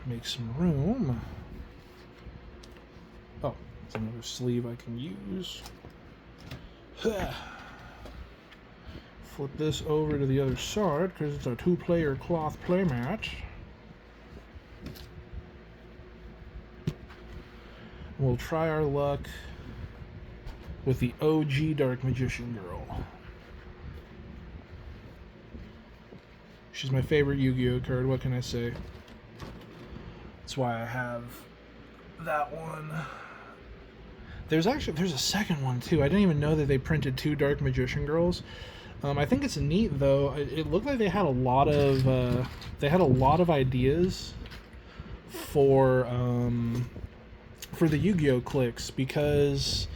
make some room. Oh, it's another sleeve I can use. Flip this over to the other side because it's a 2-player cloth playmat. We'll try our luck with the OG Dark Magician Girl. She's my favorite Yu-Gi-Oh card, what can I say? That's why I have that one. There's a second one too. I didn't even know that they printed 2 Dark Magician Girls. I think it's neat though. It looked like they had a lot of ideas for the Yu-Gi-Oh clicks, because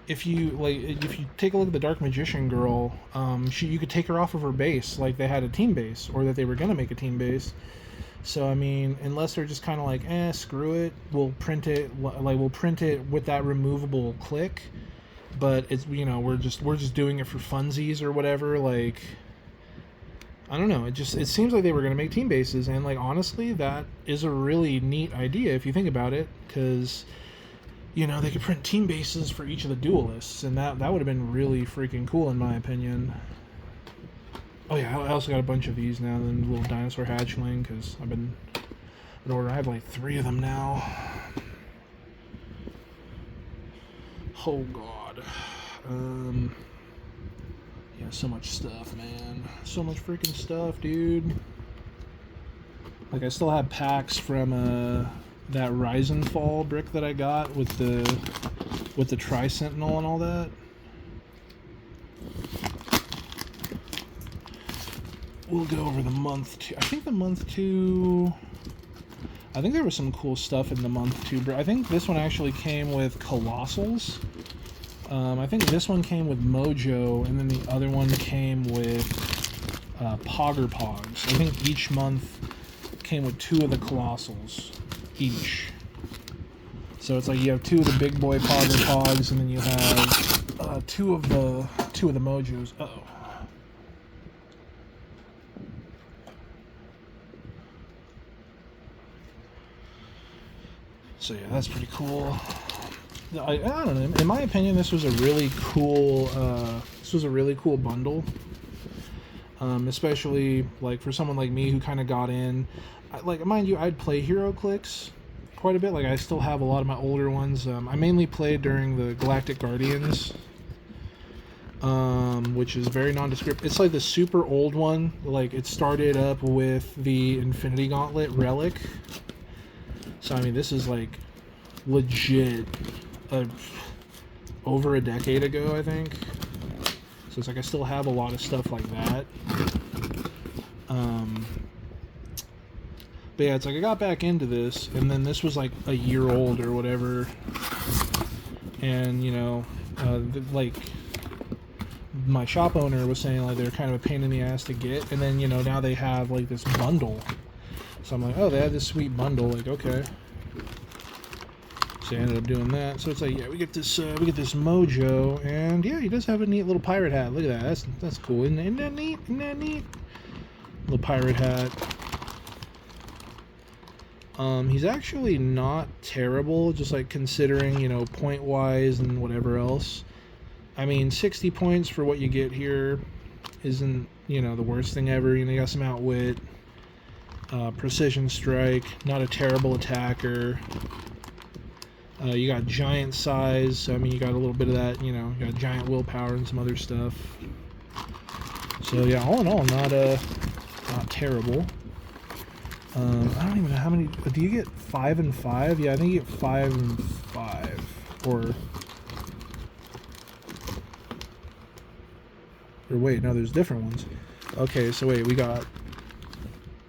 if you take a look at the Dark Magician Girl, you could take her off of her base, like they had a team base, or that they were gonna make a team base. So I mean, unless they're just kind of like, screw it, we'll print it with that removable click, but it's, you know, we're just doing it for funsies or whatever. Like, I don't know, it seems like they were gonna make team bases, and like honestly, that is a really neat idea if you think about it, because, you know, they could print team bases for each of the duelists, and that would have been really freaking cool in my opinion. Oh yeah, I also got a bunch of these now, the little dinosaur hatchling, because I've been in order. I have like 3 of them now. Oh god. Yeah, so much stuff, man. So much freaking stuff, dude. Like, I still have packs from that Rise and Fall brick that I got with the Tri-Sentinel and all that. We'll go over the month 2. I think the month 2... I think there was some cool stuff in the month 2. I think this one actually came with Colossals. I think this one came with Mojo, and then the other one came with Pogger Pogs. I think each month came with 2 of the Colossals each. So it's like you have 2 of the big boy Pogger Pogs, and then you have 2 of the Mojos. Uh-oh. So yeah, that's pretty cool. I don't know. In my opinion, this was a really cool. Bundle. Especially like for someone like me who kind of got in. Like, mind you, I'd play Heroclix quite a bit. Like, I still have a lot of my older ones. I mainly played during the Galactic Guardians, which is very nondescript. It's like the super old one. Like, it started up with the Infinity Gauntlet Relic. So I mean, this is like legit over a decade ago, I think. So it's like I still have a lot of stuff like that. But yeah, it's like I got back into this, and then this was like a year old or whatever, and you know, like my shop owner was saying like they're kind of a pain in the ass to get, and then you know now they have like this bundle, so I'm like, oh, they had this sweet bundle, like okay. So I ended up doing that. So it's like, yeah, we get this Mojo, and yeah, he does have a neat little pirate hat. Look at that, that's cool. Isn't that neat? Isn't that neat? Little pirate hat. He's actually not terrible, just like considering, you know, point wise and whatever else. I mean, 60 points for what you get here isn't, you know, the worst thing ever. You know, you got some outwit, precision strike, not a terrible attacker. You got giant size, so I mean, you got a little bit of that, you know, you got giant willpower and some other stuff. So yeah, all in all, not terrible. I don't even know how many. Do you get 5 and 5? Yeah, I think you get 5 and 5, or wait, no, there's different ones. Okay, so wait, we got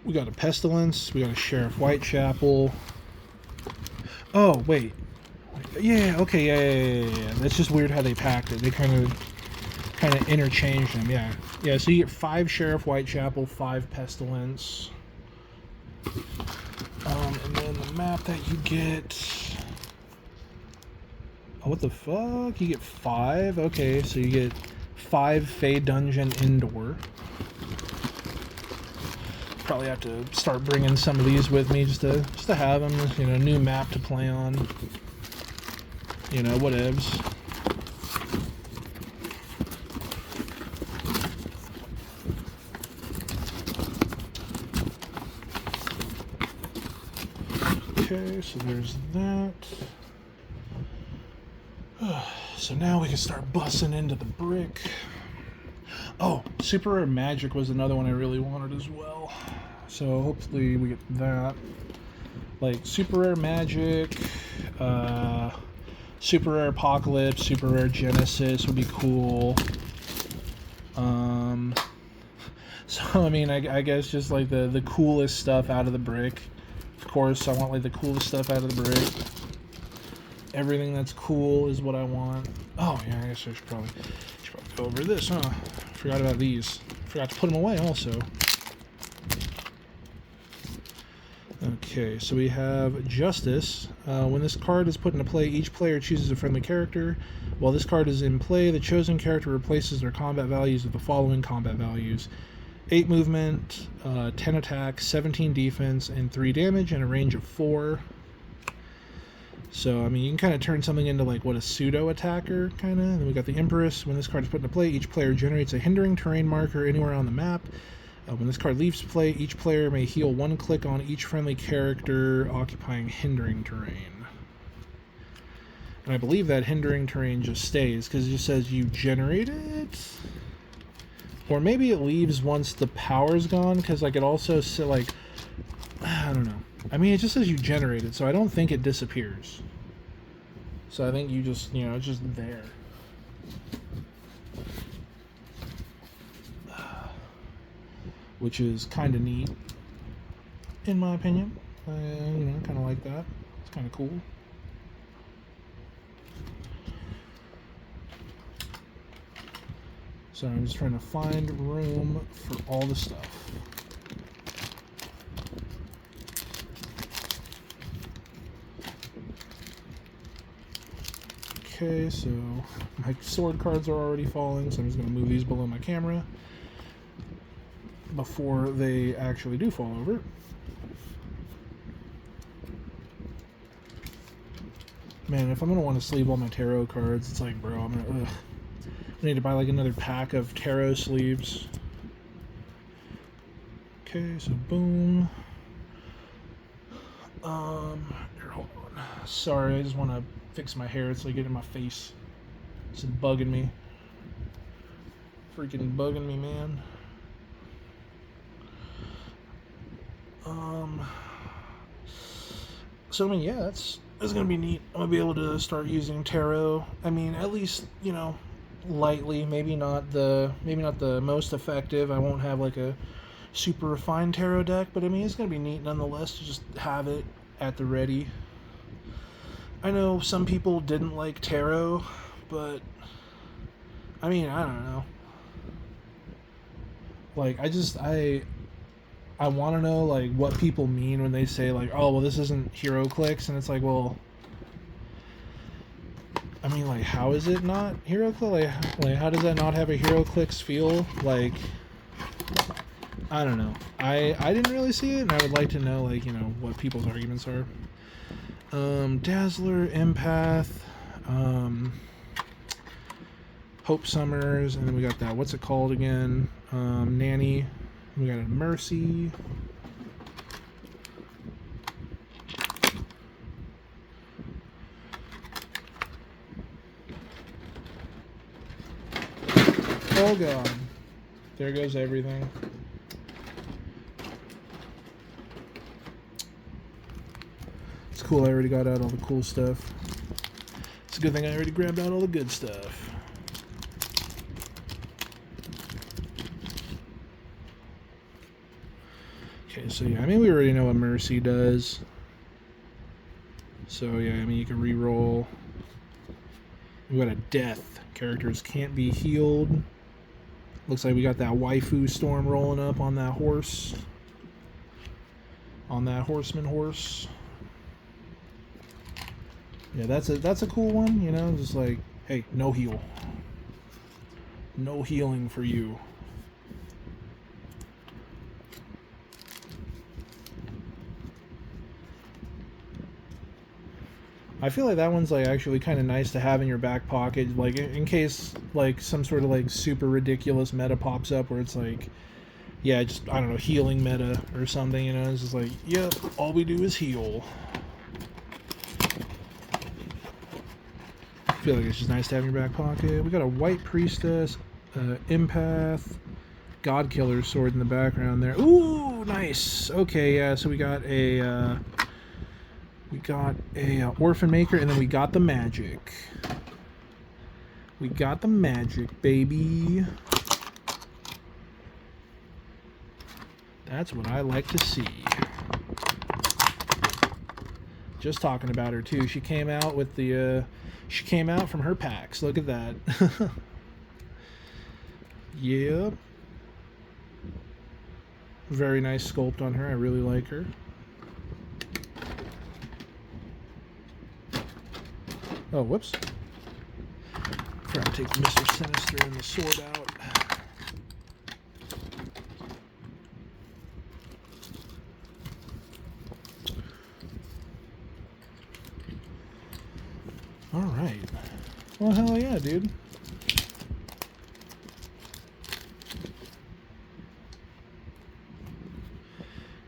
a pestilence, we got a Sheriff Whitechapel. Oh wait, yeah, okay, yeah. That's just weird how they packed it. They kind of interchanged them. Yeah. So you get 5 Sheriff Whitechapel, 5 pestilence. And then the map that you get. Oh, what the fuck? You get 5? Okay, so you get 5 Fey Dungeon Indoor. Probably have to start bringing some of these with me just to have them. You know, new map to play on. You know, whatevs. Okay, so there's that. So now we can start bussing into the brick. Oh, Super Rare Magic was another one I really wanted as well. So hopefully we get that. Like Super Rare Magic, Super Rare Apocalypse, Super Rare Genesis would be cool. So I mean, I guess just like the coolest stuff out of the brick. Of course, I want like the coolest stuff out of the brick. Everything that's cool is what I want. Oh yeah, I guess I should probably go over this, huh? Forgot about these. Forgot to put them away also. Okay, so we have Justice. When this card is put into play, each player chooses a friendly character. While this card is in play, the chosen character replaces their combat values with the following combat values: 8 movement, 10 attack, 17 defense, and 3 damage, and a range of 4. So, I mean, you can kind of turn something into, like, what, a pseudo-attacker, kind of. Then we got the Empress. When this card is put into play, each player generates a hindering terrain marker anywhere on the map. When this card leaves play, each player may heal 1 click on each friendly character occupying hindering terrain. And I believe that hindering terrain just stays, because it just says you generate it. Or maybe it leaves once the power's gone, because, like, it also says, like, I don't know. I mean, it just says you generate it, so I don't think it disappears. So I think you just, you know, it's just there. Which is kind of neat, in my opinion. You know, kind of like that. It's kind of cool. So I'm just trying to find room for all the stuff. Okay, so my sword cards are already falling, so I'm just going to move these below my camera before they actually do fall over. Man, if I'm going to want to sleeve all my tarot cards, it's like, bro, I need to buy like another pack of tarot sleeves. Okay, so boom. Here, hold on. Sorry, I just want to fix my hair. It's like getting in my face. It's bugging me. Freaking bugging me, man. So I mean, yeah, that's gonna be neat. I'm gonna be able to start using tarot. I mean, at least, you know, lightly. Maybe not the most effective. I won't have like a super refined tarot deck, but I mean, it's going to be neat nonetheless to just have it at the ready. I know some people didn't like tarot, but I mean, I don't know. Like, I want to know, like, what people mean when they say, like, oh, well, this isn't Heroclix, and it's like, well, I mean, like, how is it not Heroclix? Like, how does that not have a Heroclix feel? Like, I don't know. I didn't really see it, and I would like to know, like, you know, what people's arguments are. Dazzler, Empath, Hope Summers, and then we got that, what's it called again? Nanny. We got a Mercy. Oh god. There goes everything. It's cool, I already got out all the cool stuff. It's a good thing I already grabbed out all the good stuff. Okay, so yeah, I mean, we already know what Mercy does. So yeah, I mean, you can re-roll. We got a Death. Characters can't be healed. Looks like we got that waifu storm rolling up on that horse. On that horseman horse. Yeah, that's a cool one, you know, just like, hey, no heal. No healing for you. I feel like that one's like actually kind of nice to have in your back pocket, like in case like some sort of like super ridiculous meta pops up where it's like, yeah, just, I don't know, healing meta or something, you know, it's just like, yep, all we do is heal. I feel like it's just nice to have in your back pocket. We got a White Priestess, Empath, God Killer sword in the background there. Ooh, nice. Okay, yeah, so we got a Orphan Maker, and then we got the magic. We got the magic, baby. That's what I like to see. Just talking about her too. She came out with the she came out from her packs. Look at that. Yep. Very nice sculpt on her. I really like her. Oh, whoops. Forgot to take Mr. Sinister and the sword out. Alright. Well, hell yeah, dude.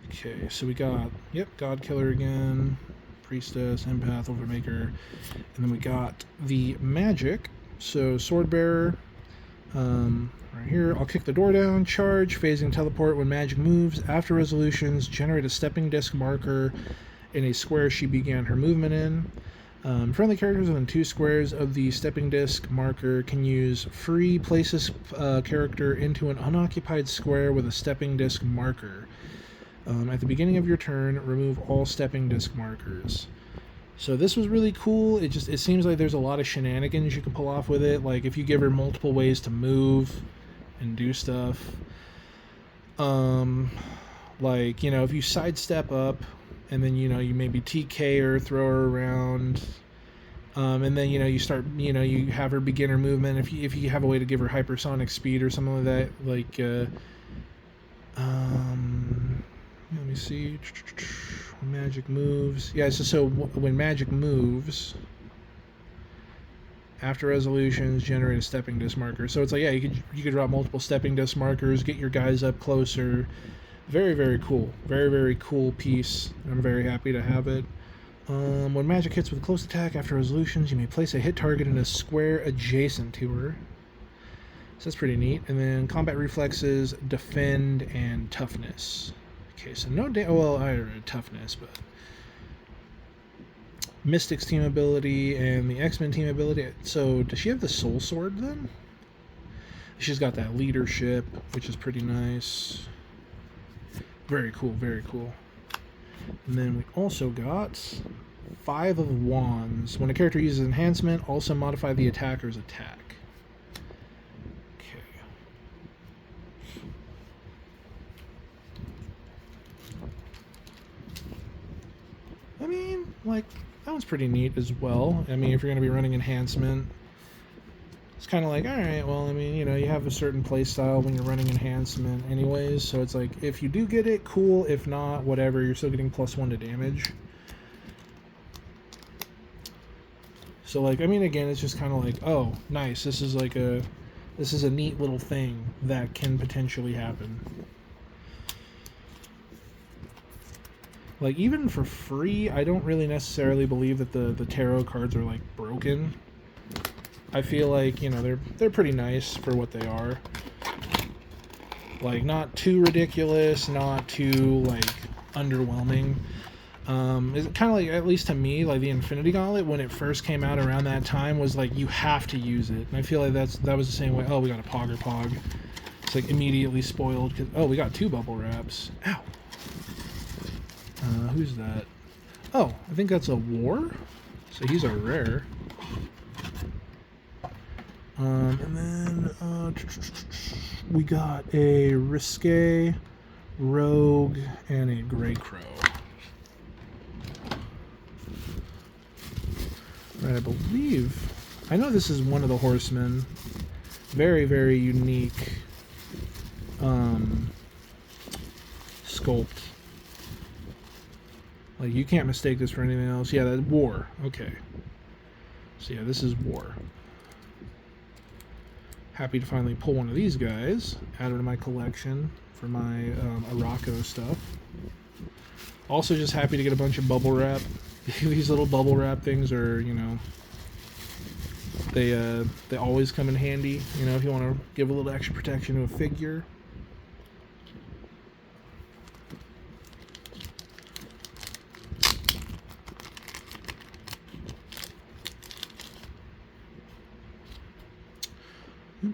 Okay, so we got, yep, God Killer again. Priestess, Empath, Overmaker, and then we got the magic. So Sword Bearer, right here. I'll kick the door down, charge, phasing teleport when magic moves. After resolutions, generate a stepping disc marker in a square she began her movement in. Friendly characters within 2 squares of the stepping disc marker can use free places character into an unoccupied square with a stepping disc marker. At the beginning of your turn, remove all stepping disc markers. So this was really cool. It seems like there's a lot of shenanigans you can pull off with it. Like if you give her multiple ways to move and do stuff. Like, you know, if you sidestep up and then, you know, you maybe TK her, throw her around. And then, you know, you start, you know, you have her beginner movement. If you have a way to give her hypersonic speed or something like that, like, let me see. When magic moves. Yeah, so when magic moves, after resolutions, generate a stepping disc marker. So it's like, yeah, you could drop multiple stepping disc markers, get your guys up closer. Very, very cool. Very, very cool piece. I'm very happy to have it. When magic hits with a close attack after resolutions, you may place a hit target in a square adjacent to her. So that's pretty neat. And then combat reflexes, defend, and toughness. Okay, so no well, I read toughness, but Mystic's team ability and the X-Men team ability. So does she have the Soul Sword then? She's got that leadership, which is pretty nice. Very cool, very cool. And then we also got 5 of Wands. When a character uses enhancement, also modify the attacker's attack. Okay. I mean, like, that one's pretty neat as well. I mean, if you're going to be running enhancement, it's kind of like, alright, well, I mean, you know, you have a certain play style when you're running enhancement anyways, so it's like, if you do get it, cool. If not, whatever, you're still getting +1 to damage. So, like, I mean, again, it's just kind of like, oh, nice, this is a neat little thing that can potentially happen. Like, even for free, I don't really necessarily believe that the tarot cards are, like, broken. I feel like, you know, they're pretty nice for what they are. Like, not too ridiculous, not too, like, underwhelming. It's kind of like, at least to me, like the Infinity Gauntlet, when it first came out around that time, was like, you have to use it. And I feel like that was the same way. Oh, we got a Pog. It's like immediately spoiled. Oh, we got 2 bubble wraps. Ow. Who's that? Oh, I think that's a War. So he's a rare. And then we got a Risque, Rogue, and a Grey Crow. Right, I believe. I know this is one of the Horsemen. Very, very unique sculpt. Like, you can't mistake this for anything else. Yeah, that's War. Okay. So yeah, this is War. Happy to finally pull one of these guys, add it to my collection for my Araco stuff. Also just happy to get a bunch of bubble wrap. These little bubble wrap things are, you know, they always come in handy, you know, if you want to give a little extra protection to a figure.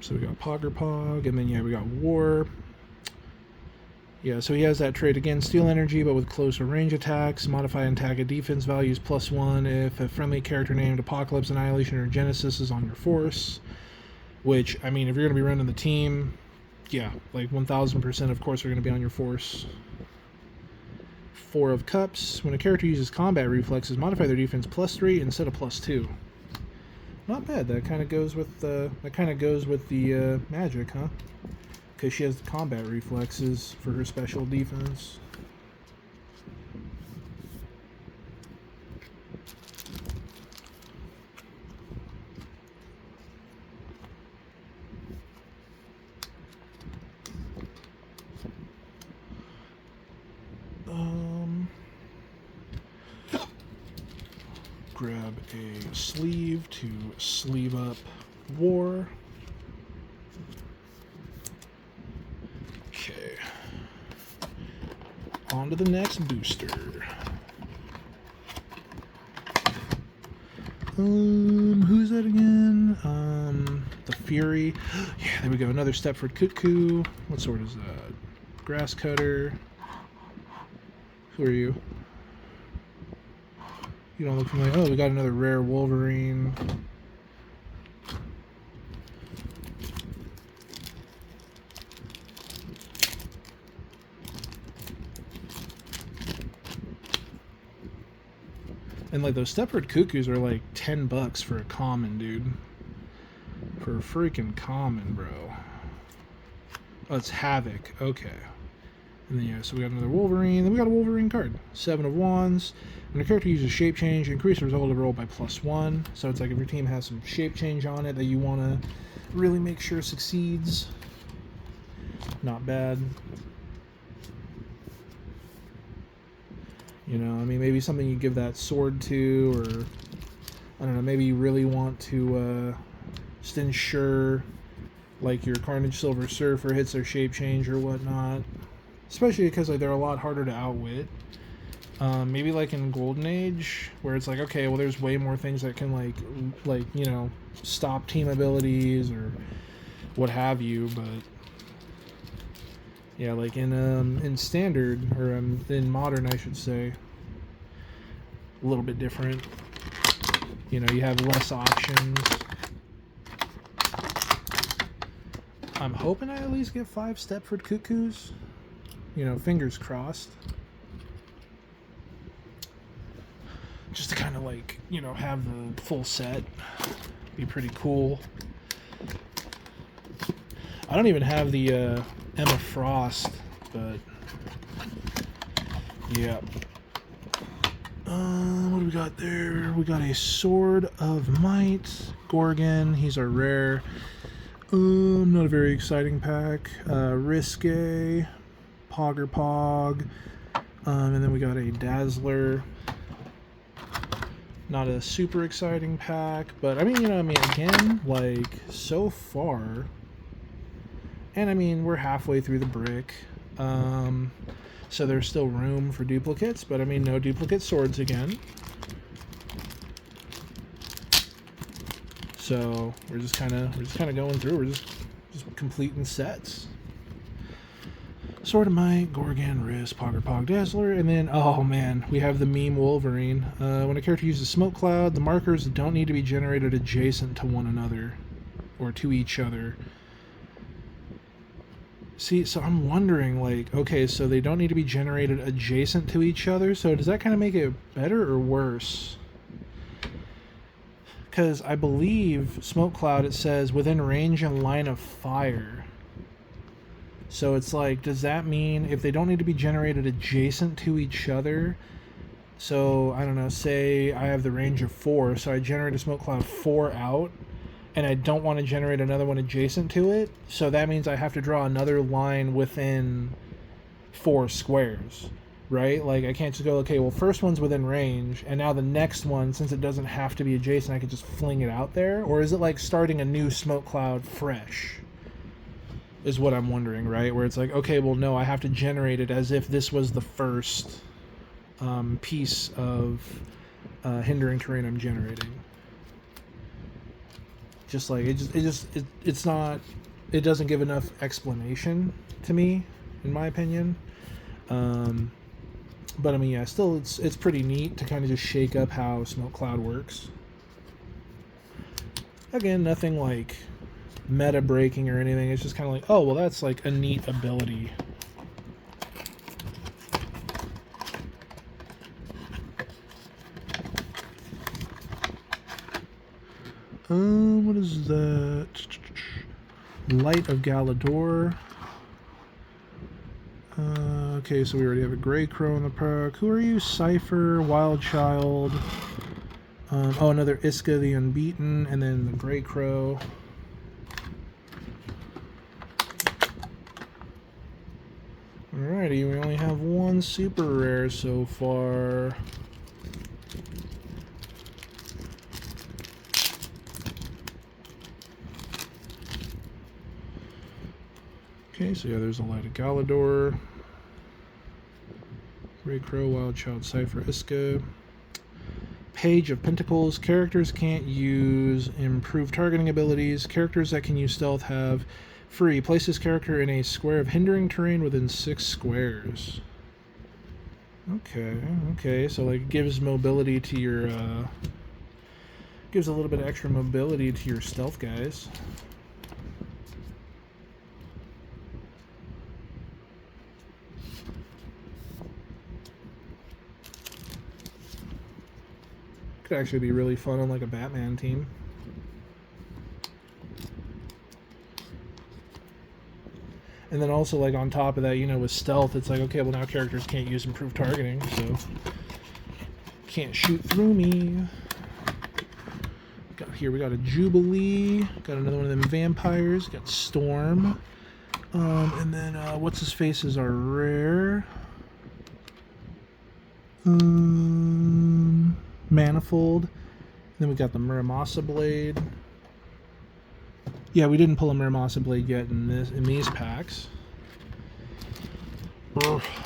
So we got Pog, and then yeah, we got War. Yeah, so he has that trait again, Steel Energy, but with closer range attacks. Modify and attack a defense values +1 if a friendly character named Apocalypse, Annihilation, or Genesis is on your force. Which, I mean, if you're going to be running the team, yeah, like 1000% of course are going to be on your force. 4 of Cups. When a character uses combat reflexes, modify their defense +3 instead of +2. Not bad. That kind of goes with the magic, huh? Because she has the combat reflexes for her special defense. Grab a sleeve to sleeve up War. Okay. On to the next booster. Who's that again? The Fury. Yeah, there we go. Another Stepford Cuckoo. What sort is that? Grass Cutter. Who are you? You don't look familiar. Oh, we got another rare Wolverine. And like those Stepford Cuckoos are like $10 for a common, dude. For a freaking common, bro. Oh, it's Havoc. Okay. And then yeah, so we got another Wolverine. Then we got a Wolverine card. 7 of Wands. When a character uses shape change, increase the result of the roll by +1. So it's like if your team has some shape change on it that you want to really make sure succeeds. Not bad. You know, I mean, maybe something you give that sword to, or I don't know, maybe you really want to just ensure like your Carnage Silver Surfer hits their shape change or whatnot. Especially because like they're a lot harder to outwit. Maybe like in Golden Age, where it's like, okay, well, there's way more things that can like you know, stop team abilities or what have you. But Yeah, like in standard, or in modern, I should say, a little bit different. You know, you have less options. I'm hoping I at least get 5 Stepford Cuckoos. You know, fingers crossed. Just to kind of like, you know, have the full set. Be pretty cool. I don't even have the Emma Frost, but yeah. What do we got there? We got a Sword of Might. Gorgon, he's our rare. Not a very exciting pack. Risque, Pog, and then we got a Dazzler. Not a super exciting pack, but I mean, you know, again, like, so far, and I mean, we're halfway through the brick, so there's still room for duplicates, but I mean, no duplicate swords again. So we're just kind of going through. We're just completing sets. Sword of Might, Gorgon, Risk, Pog, Dazzler, and then, oh man, we have the meme Wolverine. When a character uses Smoke Cloud, the markers don't need to be generated adjacent to one another, or to each other. See, so I'm wondering, like, okay, so they don't need to be generated adjacent to each other, so does that kind of make it better or worse? Because I believe Smoke Cloud, it says within range and line of fire. So it's like, does that mean if they don't need to be generated adjacent to each other, so I don't know, say I have the range of 4, so I generate a Smoke Cloud 4 out, and I don't want to generate another one adjacent to it, so that means I have to draw another line within 4 squares, right? Like, I can't just go, okay, well, first one's within range, and now the next one, since it doesn't have to be adjacent, I could just fling it out there? Or is it like starting a new Smoke Cloud fresh? Is what I'm wondering, right? Where it's like, okay, well, no, I have to generate it as if this was the first piece of hindering terrain I'm generating. Just like, it's not, it doesn't give enough explanation to me, in my opinion. But I mean, yeah, still, it's pretty neat to kind of just shake up how Smoke Cloud works. Again, nothing like meta breaking or anything. It's just kind of like, oh, well, that's like a neat ability. What is that? Light of Galador. Okay, so we already have a Grey Crow in the pack. Who are you? Cypher, Wild Child. Oh, another Iska the Unbeaten, and then the Grey Crow. Alrighty, we only have one super rare so far. Okay, so yeah, there's a Light of Galador, Grey Crow, Wild Child, Cypher, Iska. Page of Pentacles. Characters can't use improved targeting abilities. Characters that can use stealth have free. Place this character in a square of hindering terrain within 6 squares. Okay, so like it gives mobility to your, gives a little bit of extra mobility to your stealth guys. Could actually be really fun on like a Batman team. And then also, like, on top of that, you know, with stealth, it's like, okay, well, now characters can't use improved targeting, so can't shoot through me. Got here, we got a Jubilee, got another one of them vampires, got Storm, and then what's his face is our rare. Manifold. And then we got the Muramasa Blade. Yeah, we didn't pull a Muramasa Blade yet in these packs.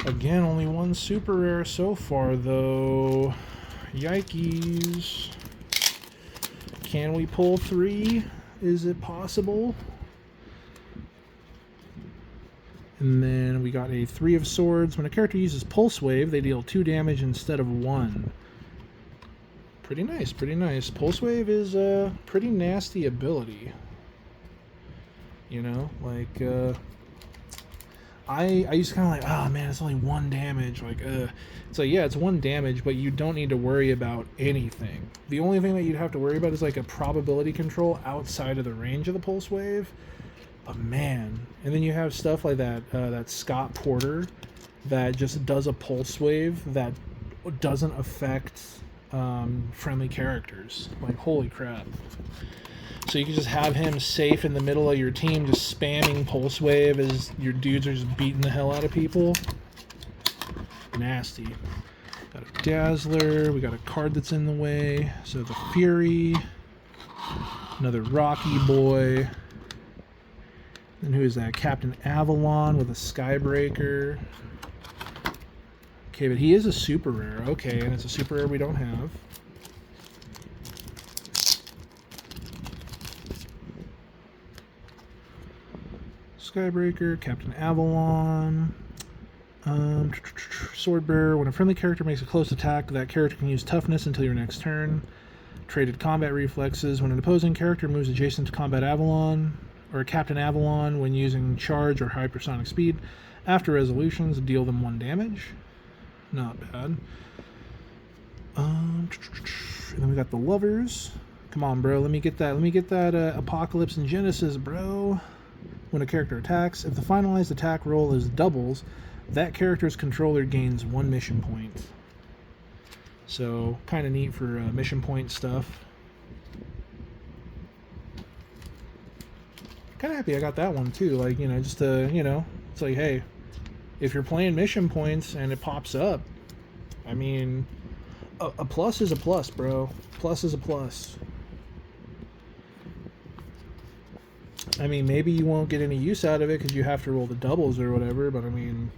Again, only one super rare so far, though. Yikes. Can we pull 3? Is it possible? And then we got a 3 of Swords. When a character uses Pulse Wave, they deal 2 damage instead of 1. Pretty nice, pretty nice. Pulse Wave is a pretty nasty ability. You know, like, I used to kind of like, oh man, it's only 1 damage. Like, it's like, yeah, it's 1 damage, but you don't need to worry about anything. The only thing that you'd have to worry about is like a probability control outside of the range of the Pulse Wave. But man, and then you have stuff like that, that Scott Porter that just does a Pulse Wave that doesn't affect friendly characters. Like, holy crap. So you can just have him safe in the middle of your team, just spamming Pulse Wave as your dudes are just beating the hell out of people. Nasty. Got a Dazzler. We got a card that's in the way. So the Fury. Another Rocky Boy. And who is that? Captain Avalon with a Skybreaker. Okay, but he is a super rare. Okay, and it's a super rare we don't have. Skybreaker, Captain Avalon, Swordbearer. When a friendly character makes a close attack, that character can use Toughness until your next turn. Traded Combat Reflexes. When an opposing character moves adjacent to Combat Avalon, or Captain Avalon, when using Charge or Hypersonic Speed, after resolutions, deal them 1 damage. Not bad. And then we got the Lovers. Come on, bro. Let me get that Apocalypse and Genesis, bro. When a character attacks, if the finalized attack roll is doubles, that character's controller gains 1 mission point. So, kind of neat for mission point stuff. Kind of happy I got that one too. Like, you know, just to, you know, it's like, hey, if you're playing mission points and it pops up, I mean, a plus is a plus, bro. Plus is a plus. I mean, maybe you won't get any use out of it because you have to roll the doubles or whatever, but I mean,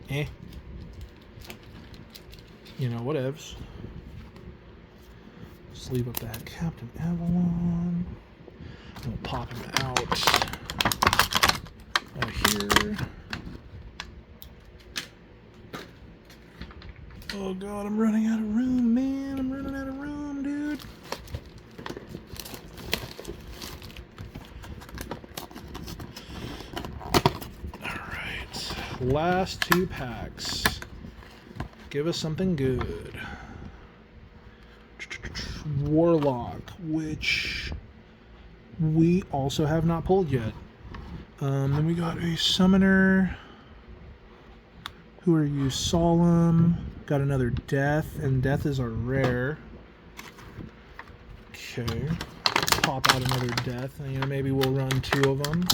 you know, whatevs. Just leave up that Captain Avalon. We'll pop him out here. Oh god, I'm running out of room, man. I'm running out of room, dude. Alright. Last 2 packs. Give us something good. Warlock, which we also have not pulled yet. Then we got a Summoner. Who are you? Solemn. Got another Death, and Death is our rare. Okay. Pop out another Death, and you know, maybe we'll run 2 of them.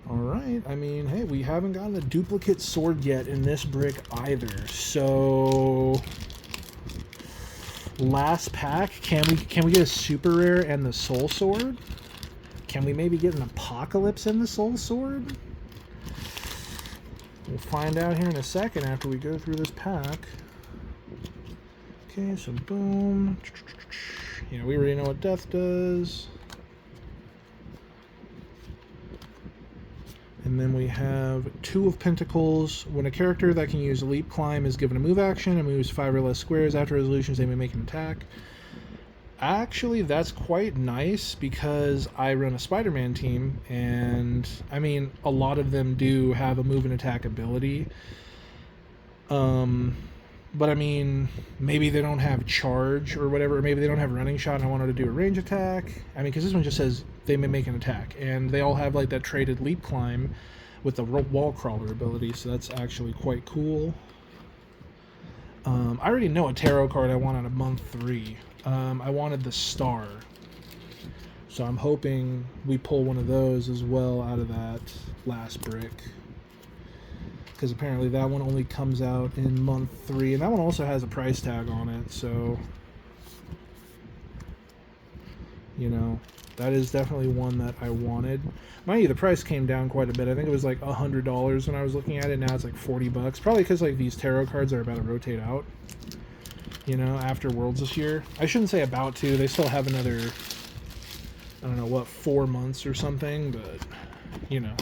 Alright, I mean, hey, we haven't gotten a duplicate sword yet in this brick either, so last pack, can we get a super rare and the soul sword? Can we maybe get an Apocalypse and the soul sword? We'll find out here in a second after we go through this pack. Okay, so boom. You know, we already know what Death does. And then we have 2 of Pentacles. When a character that can use Leap Climb is given a move action and moves 5 or less squares after resolutions, they may make an attack. Actually, that's quite nice because I run a Spider-Man team, and I mean, a lot of them do have a move and attack ability. But I mean, maybe they don't have charge or whatever, or maybe they don't have running shot and I wanted to do a range attack. I mean, because this one just says they may make an attack, and they all have like that traded leap climb with the wall crawler ability, so that's actually quite cool. I already know a tarot card I want out of month 3. I wanted the Star, so I'm hoping we pull one of those as well out of that last brick, because apparently that one only comes out in month 3, and that one also has a price tag on it, so you know, that is definitely one that I wanted. Mind you, the price came down quite a bit. I think it was like $100 when I was looking at it. Now it's like $40, probably because like these tarot cards are about to rotate out, you know, after Worlds this year. I shouldn't say about to. They still have another I don't know what, 4 months or something, but you know.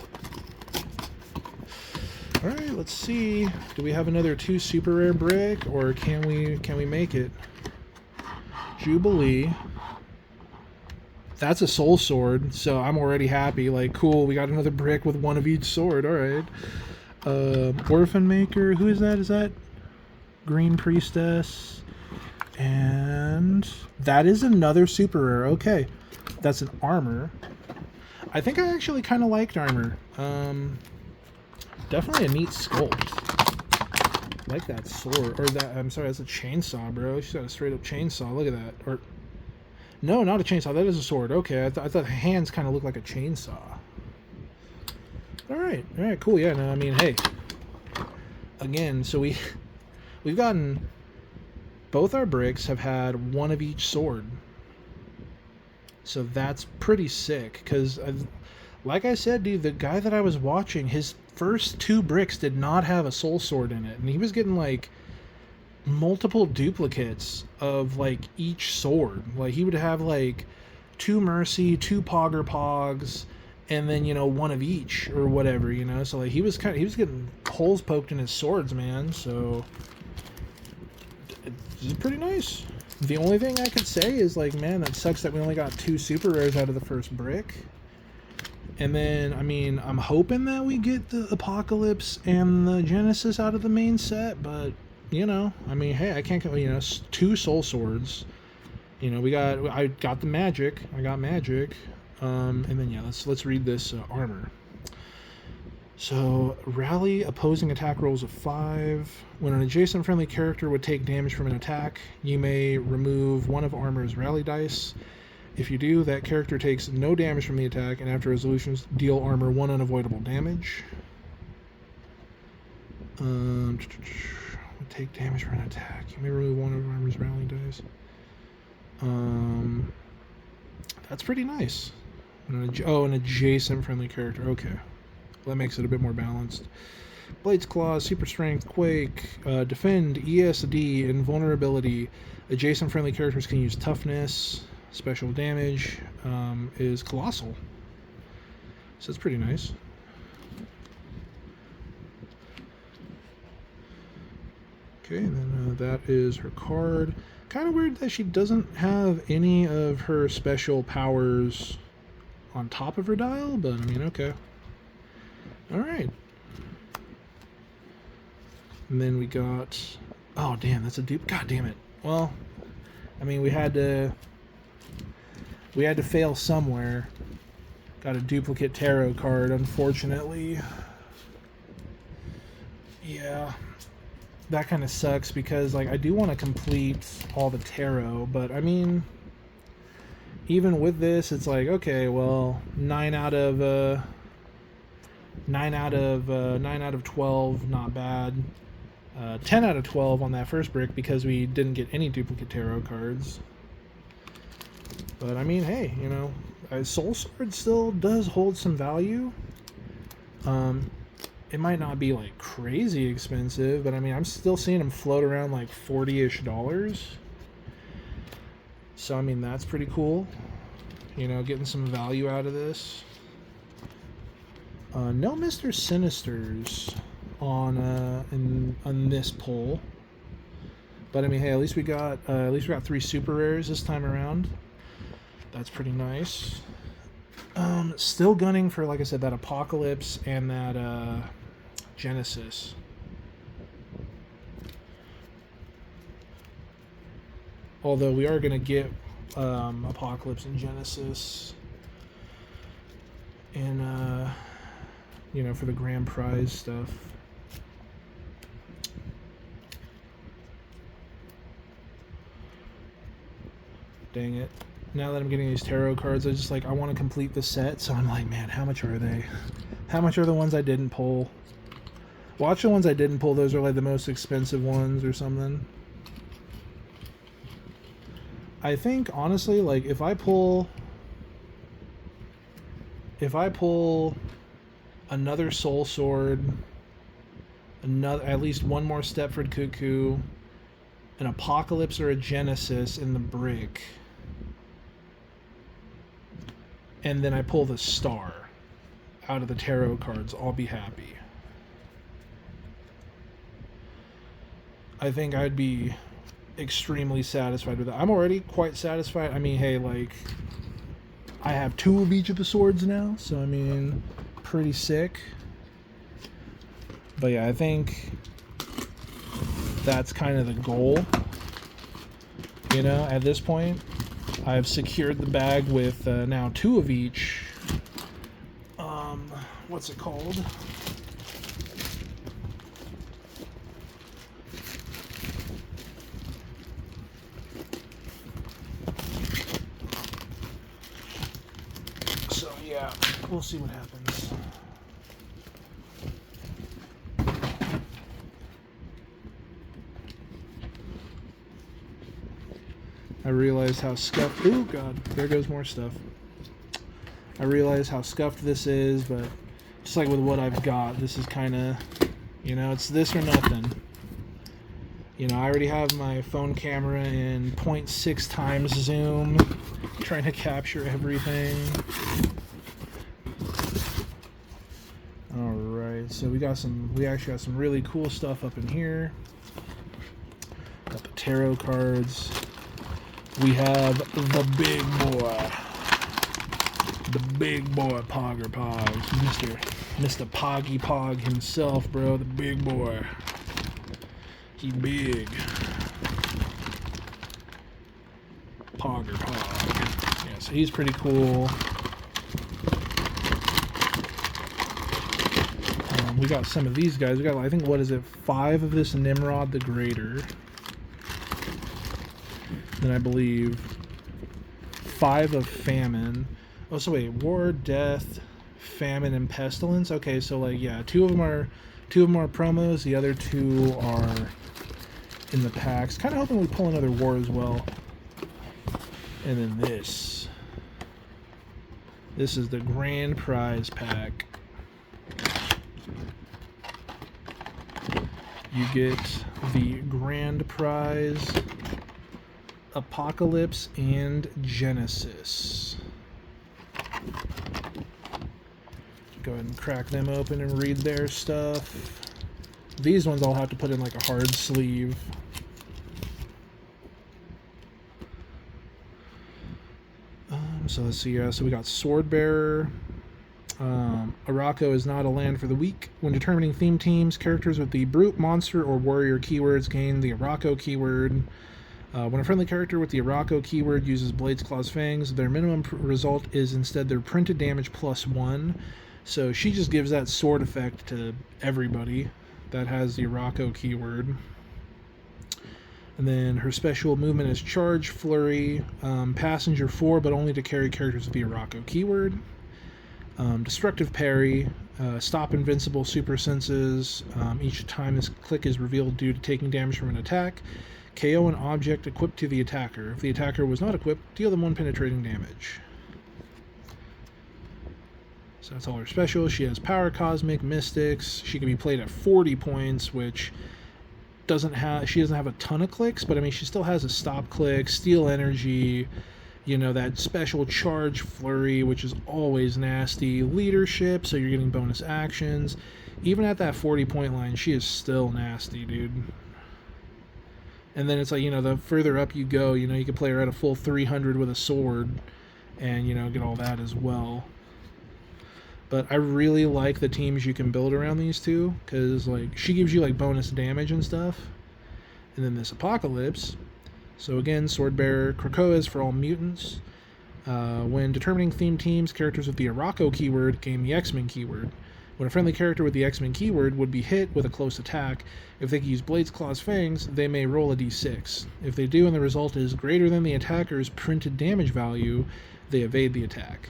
All right, let's see. Do we have another 2 super rare brick, or can we make it? Jubilee. That's a soul sword, so I'm already happy. Like, cool, we got another brick with 1 of each sword. All right. Orphan Maker. Who is that? Is that Green Priestess? And that is another super rare. Okay, that's an armor. I think I actually kind of liked armor. Definitely a neat sculpt. Like that sword, or that, I'm sorry, that's a chainsaw, bro. She's got a straight up chainsaw. Look at that. Or no, not a chainsaw. That is a sword. Okay, I thought the hands kind of look like a chainsaw. All right, cool. Yeah, no, I mean, hey. Again, so we've gotten, both our bricks have had 1 of each sword. So that's pretty sick, because like I said, dude, the guy that I was watching, his first 2 bricks did not have a soul sword in it, and he was getting like multiple duplicates of like each sword. Like he would have like 2 mercy, 2 pogger pogs, and then, you know, 1 of each or whatever, you know. So like he was getting holes poked in his swords, man. So it's pretty nice. The only thing I could say is, like, man, that sucks that we only got 2 super rares out of the first brick. And then, I mean, I'm hoping that we get the Apocalypse and the Genesis out of the main set, but, you know, I mean, hey, I can't, you know, 2 soul swords. You know, I got the magic. I got magic. And then, yeah, let's read this armor. So, rally opposing attack rolls of 5. When an adjacent friendly character would take damage from an attack, you may remove 1 of armor's rally dice. If you do, that character takes no damage from the attack, and after resolutions, deal armor 1 unavoidable damage. Take damage from an attack. You may remove 1 of armor's rally dice. That's pretty nice. An adjacent friendly character. Okay. That makes it a bit more balanced. Blade's Claws, Super Strength, Quake, Defend, ESD, Invulnerability. Adjacent friendly characters can use Toughness. Special damage is Colossal. So it's pretty nice. Okay, and then that is her card. Kind of weird that she doesn't have any of her special powers on top of her dial, but I mean, okay. Alright. And then we got... Oh, damn, that's a dupe. God damn it. Well, I mean, we had to fail somewhere. Got a duplicate tarot card, unfortunately. Yeah. That kind of sucks because, like, I do want to complete all the tarot, but I mean, even with this, it's like, okay, well, 9 out of 12, not bad. 10 out of 12 on that first brick because we didn't get any duplicate tarot cards. But I mean, hey, you know, Soul Sword still does hold some value. It might not be like crazy expensive, but I mean, I'm still seeing them float around like $40-ish. So I mean, that's pretty cool. You know, getting some value out of this. No Mr. Sinisters on this pull, but I mean, hey, at least we got 3 super rares this time around. That's pretty nice. Still gunning for, like I said, that Apocalypse and that Genesis. Although we are gonna get Apocalypse and Genesis, and you know, for the grand prize stuff. Dang it. Now that I'm getting these tarot cards, I want to complete the set, so I'm like, man, how much are they? How much are the ones I didn't pull? Watch the ones I didn't pull, those are like the most expensive ones or something. I think, honestly, like, if I pull another Soul Sword, at least 1 more Stepford Cuckoo, an Apocalypse or a Genesis in the brick, and then I pull the star out of the tarot cards, I'll be happy. I think I'd be extremely satisfied with that. I'm already quite satisfied. I mean, hey, like, I have 2 of each of the swords now, so I mean, pretty sick. But yeah, I think that's kind of the goal. You know, at this point, I've secured the bag with now 2 of each. What's it called? So yeah, we'll see what happens. I realize how scuffed... Ooh, God, there goes more stuff. I realize how scuffed this is, but just like with what I've got, this is kind of, you know, it's this or nothing. You know, I already have my phone camera in 0.6 times zoom, trying to capture everything. Alright, so we actually got some really cool stuff up in here. Got the tarot cards. We have the big boy. The big boy Pogger Pogs. Mr. Poggy Pog himself, bro. The big boy. He big. Pogger Pog. Yeah, so he's pretty cool. We got some of these guys. We got, I think, what is it? 5 of this Nimrod the Greater. Then I believe 5 of Famine. Oh, so wait, War, Death, Famine, and Pestilence. Okay, so like, yeah, 2 of them are promos. The other 2 are in the packs. Kind of hoping we pull another War as well. And then this is the Grand Prize pack. You get the Grand Prize, Apocalypse, and Genesis. Go ahead and crack them open and read their stuff. These ones I'll have to put in like a hard sleeve. So let's see. So we got Swordbearer. Araco is not a land for the weak. When determining theme teams, characters with the Brute, Monster, or Warrior keywords gain the Araco keyword. When a friendly character with the Araco keyword uses Blades, Claws, Fangs, their minimum result is instead their printed damage +1. So she just gives that sword effect to everybody that has the Araco keyword. And then her special movement is Charge, Flurry, Passenger 4, but only to carry characters with the Araco keyword. Destructive Parry, Stop Invincible Super Senses. Each time this click is revealed due to taking damage from an attack. KO an object equipped to the attacker. If the attacker was not equipped, deal them 1 penetrating damage. So that's all her specials. She has Power, Cosmic, Mystics. She can be played at 40 points, which she doesn't have a ton of clicks, but I mean she still has a stop click, Steal Energy, you know, that special Charge, Flurry, which is always nasty, Leadership, so you're getting bonus actions. Even at that 40 point line, she is still nasty, dude. And then it's like, you know, the further up you go, you know, you can play her at a full 300 with a sword and, you know, get all that as well. But I really like the teams you can build around these two because, like, she gives you, like, bonus damage and stuff. And then this Apocalypse. So, again, Swordbearer, Krakoa is for all mutants. When determining theme teams, characters with the Araco keyword gain the X-Men keyword. When a friendly character with the X-Men keyword would be hit with a close attack, if they can use Blades, Claws, Fangs, they may roll a d6. If they do and the result is greater than the attacker's printed damage value, they evade the attack.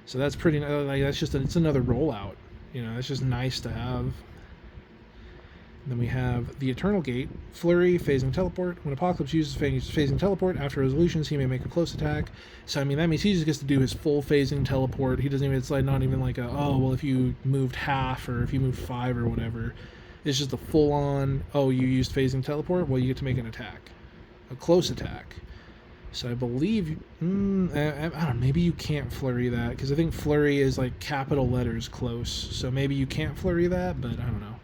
So that's pretty, like, it's another rollout. You know, it's just nice to have. Then we have the Eternal Gate, Flurry, Phasing Teleport. When Apocalypse uses Phasing Teleport, after resolutions, he may make a close attack. So, I mean, that means he just gets to do his full Phasing Teleport. He doesn't even, it's like not even like a, oh, well, if you moved half or if you moved 5 or whatever. It's just a full-on, oh, you used Phasing Teleport? Well, you get to make an attack. A close attack. So I believe, I don't know, maybe you can't flurry that, because I think flurry is like capital letters close. So maybe you can't flurry that, but I don't know.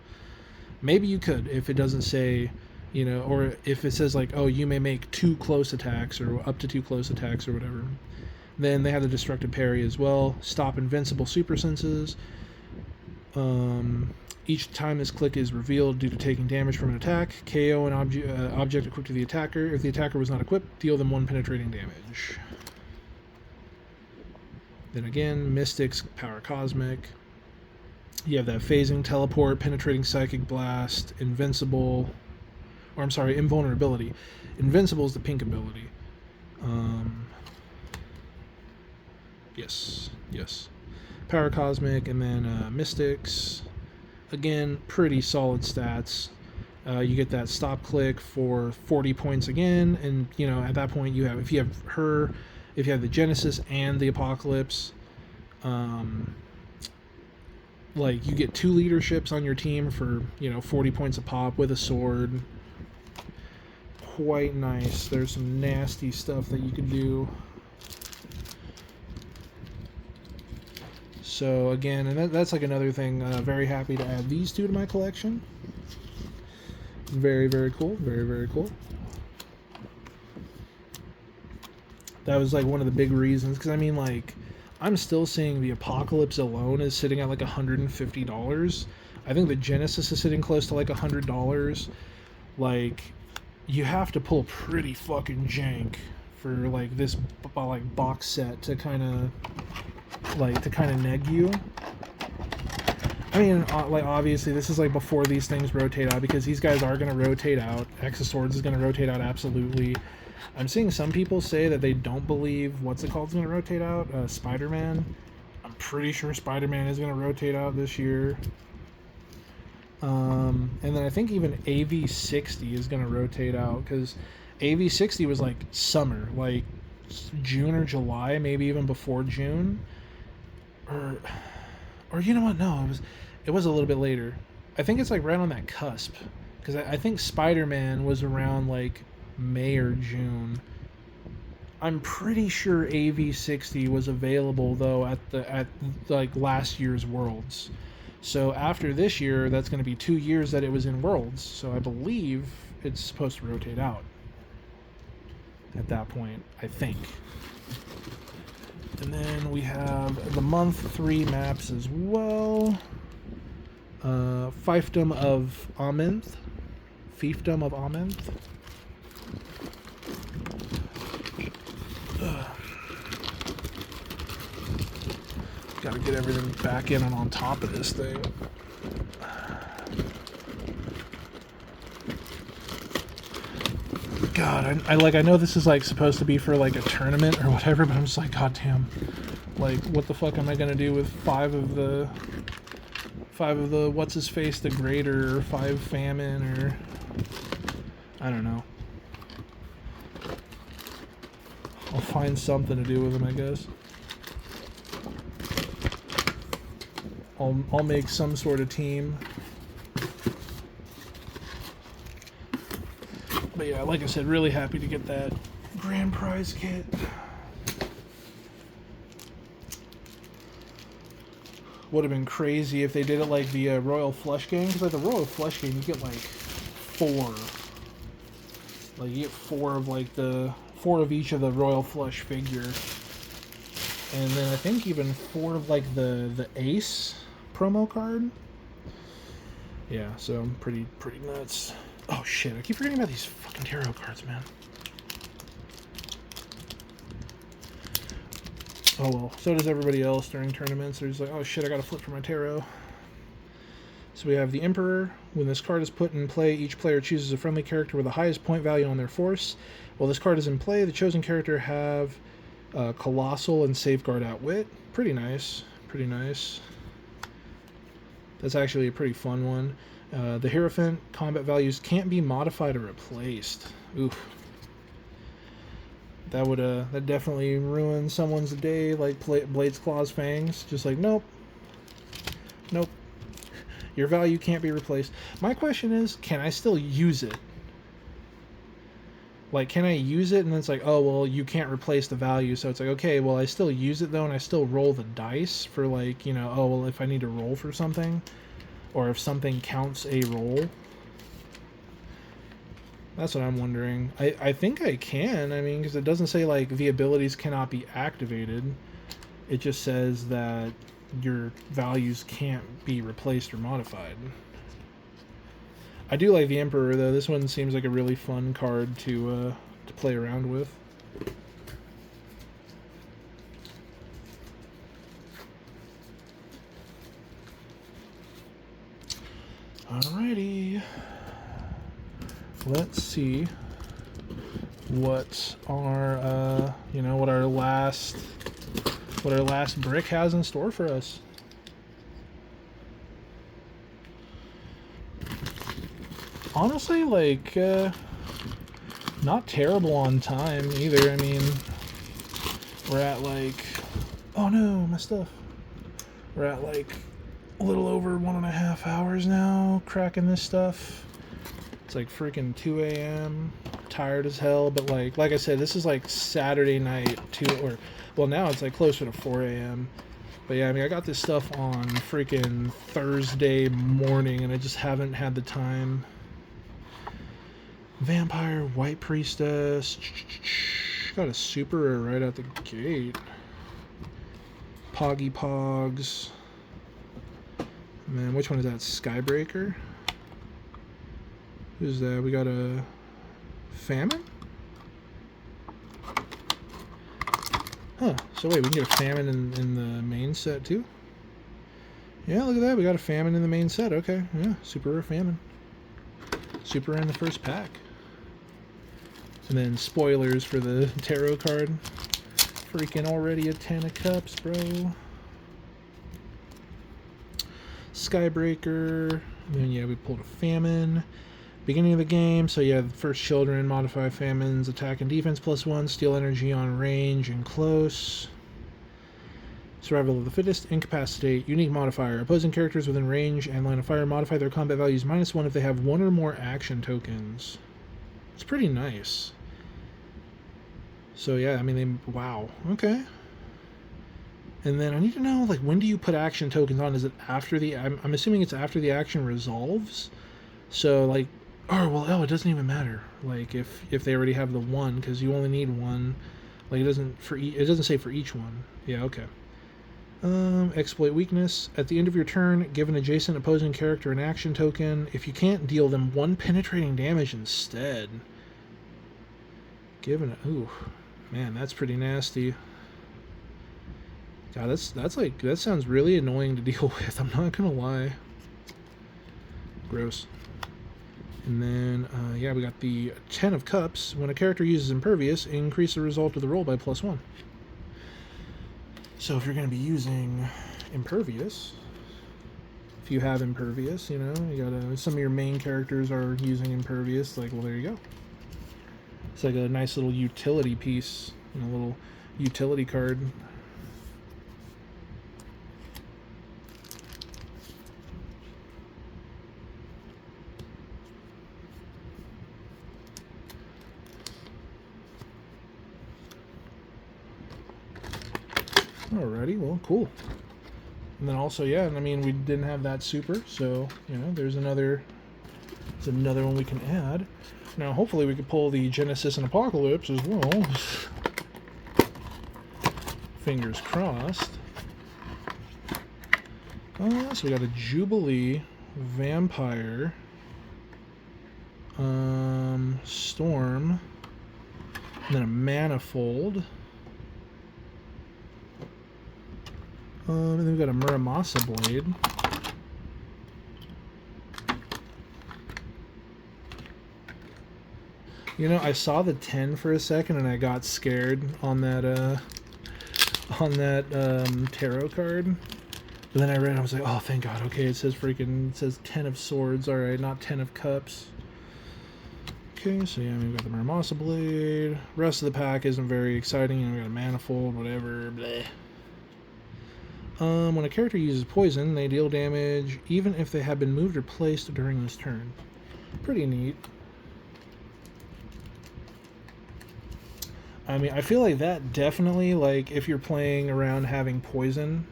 Maybe you could if it doesn't say, you know, or if it says like, oh, you may make 2 close attacks or up to 2 close attacks or whatever. Then they have the destructive parry as well. Stop invincible super senses. Each time this click is revealed due to taking damage from an attack, KO an object equipped to the attacker. If the attacker was not equipped, deal them 1 penetrating damage. Then again, Mystics, Power Cosmic. You have that phasing, teleport, penetrating psychic blast, invincible, or I'm sorry, invulnerability. Invincible is the pink ability. Yes. Power Cosmic, and then Mystics. Again, pretty solid stats. You get that stop click for 40 points again, and you know at that point you have, if you have her, if you have the Genesis and the Apocalypse, like you get 2 leaderships on your team for 40 points a pop with a sword. Quite nice. There's some nasty stuff that you can do. So again, and that's like another thing. Very happy to add these 2 to my collection. Very, very cool. Very, very cool. That was like one of the big reasons, because I mean, like, I'm still seeing the Apocalypse alone is sitting at like $150. I think the Genesis is sitting close to like $100. Like, you have to pull pretty fucking jank for like this like box set to kind of neg you. I mean, like, obviously this is like before these things rotate out, because these guys are going to rotate out. X of Swords is going to rotate out, absolutely. I'm seeing some people say that they don't believe what's it called is going to rotate out. Spider-Man. I'm pretty sure Spider-Man is going to rotate out this year. And then I think even AV60 is going to rotate out, because AV60 was like summer, like June or July, maybe even before June. Or you know what? No, it was a little bit later. I think it's like right on that cusp, because I think Spider-Man was around like May or June. I'm pretty sure AV60 was available though at like last year's Worlds. So after this year, that's going to be 2 years that it was in Worlds. So I believe it's supposed to rotate out at that point, I think. And then we have the month 3 maps as well. Fiefdom of Amenth. Gotta get everything back in and on top of this thing. God, I know this is like supposed to be for like a tournament or whatever, but I'm just like, goddamn, like what the fuck am I gonna do with 5 of the what's his face, the Greater, or 5 Famine, or I don't know. I'll find something to do with them, I guess. I'll make some sort of team. But yeah, like I said, really happy to get that grand prize kit. Would have been crazy if they did it like the Royal Flush game, because like the Royal Flush game, you get like 4. Like you get 4 of like the 4 of each of the Royal Flush figure, and then I think even 4 of like the Ace promo card. Yeah, so pretty nuts. Oh shit, I keep forgetting about these fucking tarot cards, man. Oh well, so does everybody else during tournaments. They're just like, oh shit, I gotta flip for my tarot. So we have the Emperor. When this card is put in play, each player chooses a friendly character with the highest point value on their force. While this card is in play, the chosen character have Colossal and Safeguard Outwit. Pretty nice. Pretty nice. That's actually a pretty fun one. The Hierophant, combat values can't be modified or replaced. Oof. That would that definitely ruin someone's day, like Blades, Claws, Fangs. Just like, nope. Nope. Your value can't be replaced. My question is, can I still use it? Like, can I use it? And then it's like, oh, well, you can't replace the value. So it's like, okay, well, I still use it, though, and I still roll the dice for, like, you know, oh, well, if I need to roll for something, or if something counts a roll. That's what I'm wondering. I think I can, I mean, because it doesn't say, like, the abilities cannot be activated. It just says that your values can't be replaced or modified. I do like the Emperor, though. This one seems like a really fun card to play around with. Alrighty. Let's see what our you know, what our last brick has in store for us. Honestly, like, not terrible on time either. I mean, we're at like, oh no, my stuff. We're at like a little over 1.5 hours now cracking this stuff. It's like freaking 2 a.m. Tired as hell, but like I said, this is like Saturday night well, now it's like closer to 4 a.m. But yeah, I mean, I got this stuff on freaking Thursday morning, and I just haven't had the time. Vampire, White Priestess. Got a super right out the gate. Poggy Pogs. Man, which one is that? Skybreaker? Who's that? We got a Famine? Huh. So wait, we can get a Famine in the main set too? Yeah, look at that. We got a Famine in the main set. Okay. Yeah, super rare Famine. Super in the first pack. And then spoilers for the tarot card. Freaking already a 10 of cups, bro. Skybreaker. And then yeah, we pulled a Famine. Beginning of the game, so yeah, first children, modify Famines, attack and defense +1, steal energy on range and close. Survival of the fittest, incapacitate, unique modifier. Opposing characters within range and line of fire modify their combat values -1 if they have one or more action tokens. It's pretty nice. So yeah, I mean, wow, okay. And then I need to know, like, when do you put action tokens on? Is it after the, I'm assuming it's after the action resolves? So, like, oh, it doesn't even matter. Like, if they already have the one, because you only need one. Like, it doesn't say for each one. Yeah, okay. Exploit weakness. At the end of your turn, give an adjacent opposing character an action token. If you can't, deal them 1 penetrating damage instead. Ooh, man, that's pretty nasty. God, that sounds really annoying to deal with. I'm not gonna lie. Gross. And then, yeah, we got the 10 of Cups. When a character uses Impervious, increase the result of the roll by +1. So if you're going to be using Impervious, if you have Impervious, you know, you gotta, some of your main characters are using Impervious, like, well, there you go. It's like a nice little utility piece, you know, a little utility card. Alrighty, well, cool. And then also, yeah, I mean, we didn't have that super, so, you know, there's another one we can add. Now, hopefully we could pull the Genesis and Apocalypse as well. Fingers crossed. So we got a Jubilee, Vampire, Storm, and then a Manifold. And then we've got a Muramasa Blade. You know, I saw the 10 for a second and I got scared on that tarot card. But then I read it and I was like, oh, thank God. Okay, it says 10 of Swords. Alright, not 10 of Cups. Okay, so yeah, we've got the Muramasa Blade. Rest of the pack isn't very exciting. You know, we got a Manifold, whatever. Bleh. When a character uses poison, they deal damage even if they have been moved or placed during this turn. Pretty neat. I mean, I feel like that definitely, like, if you're playing around having poison,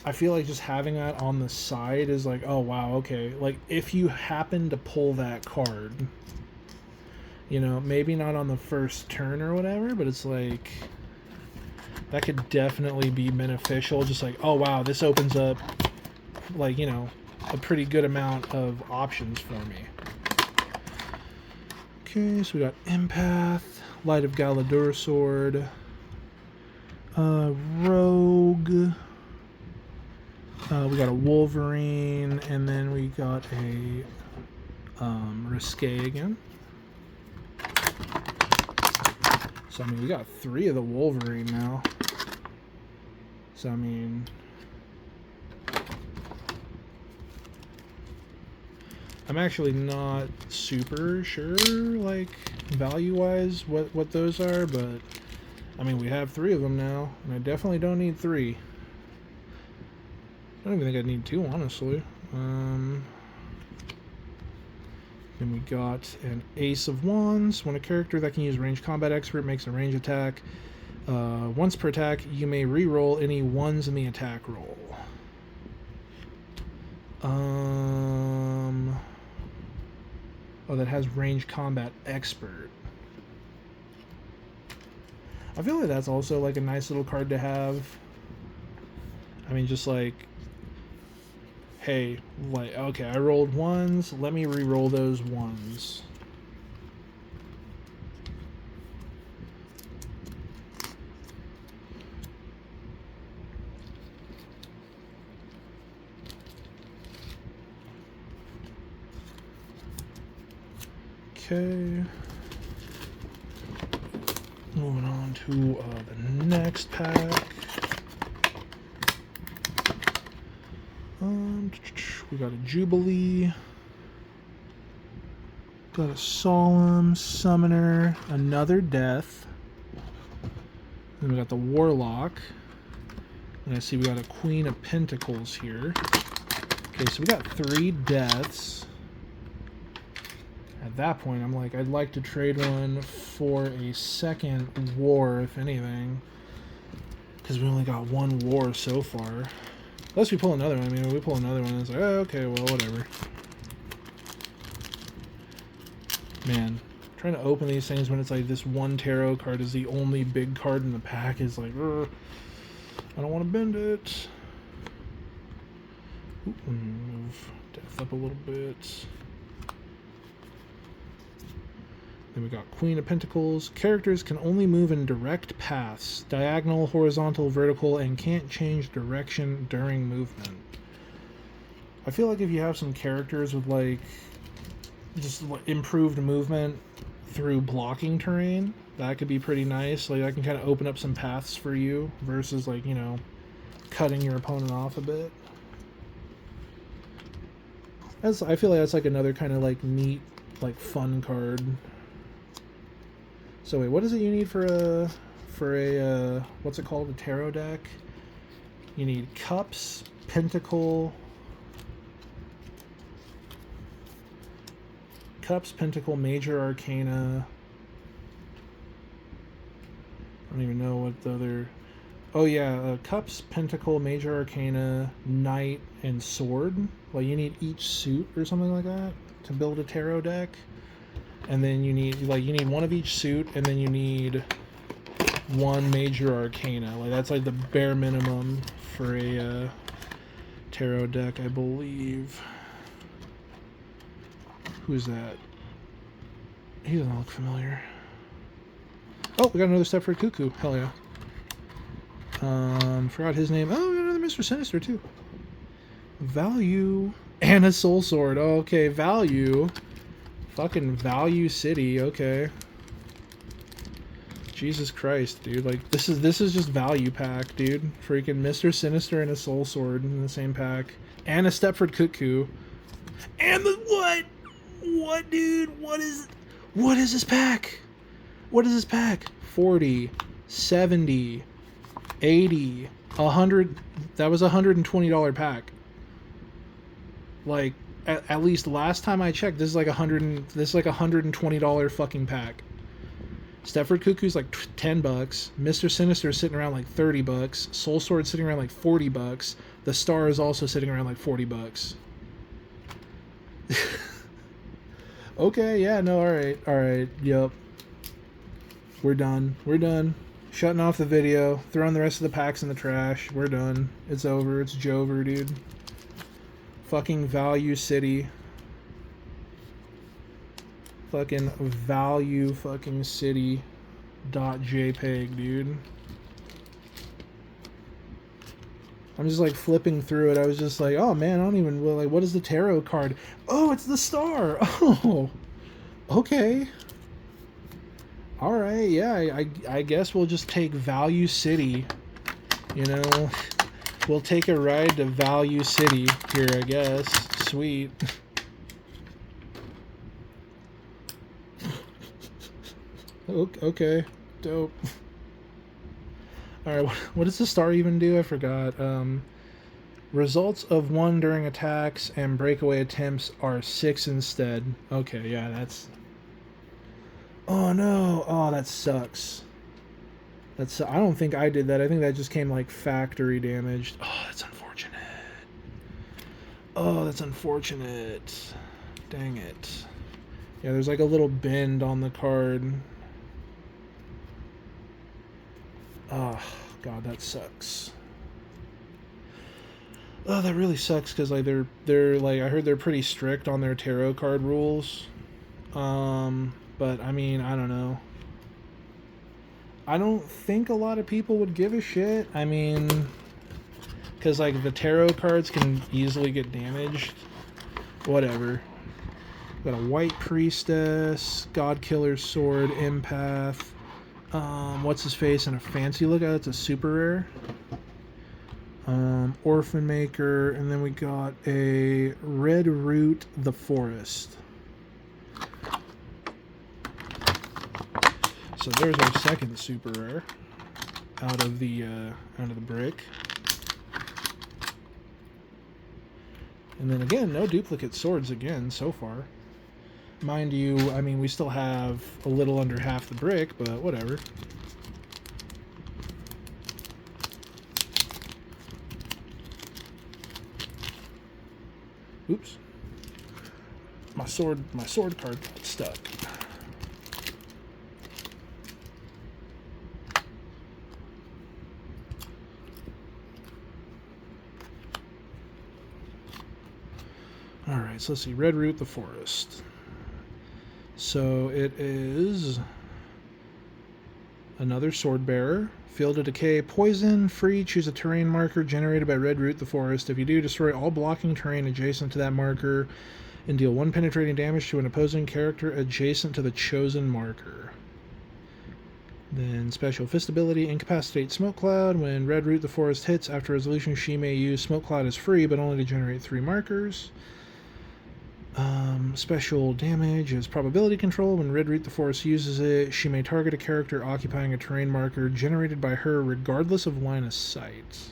I feel like just having that on the side is like, oh wow, okay. Like, if you happen to pull that card, you know, maybe not on the first turn or whatever, but it's like, that could definitely be beneficial. Just like, oh wow, this opens up, like, you know, a pretty good amount of options for me. Okay, so we got Empath, Light of Galadur Sword, Rogue, we got a Wolverine, and then we got a Risque again. So, I mean, we got 3 of the Wolverine now. So, I mean, I'm actually not super sure, like, value-wise what those are, but, I mean, we have 3 of them now, and I definitely don't need 3. I don't even think I need 2, honestly. Then we got an Ace of Wands. When a character that can use Ranged Combat Expert makes a range attack, once per attack, you may re-roll any ones in the attack roll. Oh, that has Ranged Combat Expert. I feel like that's also like a nice little card to have. I mean, just like, hey, like, okay, I rolled ones, let me re-roll those ones. Okay. Moving on to the next pack. We got a Jubilee. Got a Solemn, Summoner, another Death. Then we got the Warlock. And I see we got a Queen of Pentacles here. Okay, so we got 3 Deaths. At that point, I'm like, I'd like to trade one for a second War, if anything. Because we only got 1 War so far. Unless we pull another one. I mean, when we pull another one, it's like, oh, okay, well, whatever. Man, trying to open these things when it's like this one tarot card is the only big card in the pack is like, I don't want to bend it. Ooh, move Death up a little bit. Then we got Queen of Pentacles. Characters can only move in direct paths, diagonal, horizontal, vertical, and can't change direction during movement. I feel like if you have some characters with like just improved movement through blocking terrain, that could be pretty nice. Like, that can kind of open up some paths for you versus, like, you know, cutting your opponent off a bit. I feel like that's like another kind of like neat, like, fun card. So wait, what is it you need for a what's it called, a tarot deck? You need Cups, Pentacle, Major Arcana. I don't even know what the other... Oh yeah, Cups, Pentacle, Major Arcana, Knight, and Sword. Well, you need each suit or something like that to build a tarot deck. And then you need one of each suit, and then you need 1 Major Arcana. Like, that's like the bare minimum for a tarot deck, I believe. Who's that? He doesn't look familiar. Oh, we got another Stepford Cuckoo. Hell yeah. Forgot his name. Oh, we got another Mr. Sinister too. Value and a Soul Sword. Oh, okay, Value. Fucking Value City. Okay. Jesus Christ, dude. Like, this is just value pack, dude. Freaking Mr. Sinister and a Soul Sword in the same pack, and a Stepford Cuckoo, and the what? What, dude? What is this pack? What is this pack? 40, 70, 80, 100. That was a $120 pack. Like, at least last time I checked, this is like $120 fucking pack. Stepford Cuckoo's like $10. Mr. Sinister is sitting around like $30. Soul Sword sitting around like $40. The Star is also sitting around like $40. Okay, yeah, no, alright, yep. We're done. Shutting off the video, throwing the rest of the packs in the trash. We're done. It's over. It's Jover, dude. Fucking Value City. Fucking Value fucking City .jpg, dude. I'm just like flipping through it. I was just like, oh man, I don't even, like, what is the tarot card? Oh, it's the Star. Oh, okay. All right, yeah, I guess we'll just take Value City. You know, we'll take a ride to Value City here, I guess. Sweet. Okay, dope. All right, what does the Star even do? I forgot. Results of 1 during attacks and breakaway attempts are 6 instead. Okay, yeah, that's... Oh no! Oh, that sucks. I don't think I did that. I think that just came like factory damaged. Oh, that's unfortunate. Oh, that's unfortunate. Dang it. Yeah, there's like a little bend on the card. Oh, God, that sucks. Oh, that really sucks because like they're like, I heard they're pretty strict on their tarot card rules. But I mean, I don't know. I don't think a lot of people would give a shit. I mean, because like the tarot cards can easily get damaged. Whatever. Got a White Priestess, Godkiller's Sword, Empath. What's his face, and a fancy look at it. It's a super rare. Orphan Maker, and then we got a Red Root the Forest. So there's our second super rare out of the brick. And then again, no duplicate swords again so far. Mind you, I mean, we still have a little under half the brick, but whatever. Oops. My sword card got stuck. Alright, so let's see. Red Root the Forest. So it is another Sword Bearer. Field of Decay, poison, free, choose a terrain marker generated by Red Root the Forest. If you do, destroy all blocking terrain adjacent to that marker and deal 1 penetrating damage to an opposing character adjacent to the chosen marker. Then special fist ability, Incapacitate Smoke Cloud. When Red Root the Forest hits, after resolution she may use Smoke Cloud as free, but only to generate 3 markers. Special damage is probability control. When Red Root the Forest uses it, she may target a character occupying a terrain marker generated by her regardless of line of sight.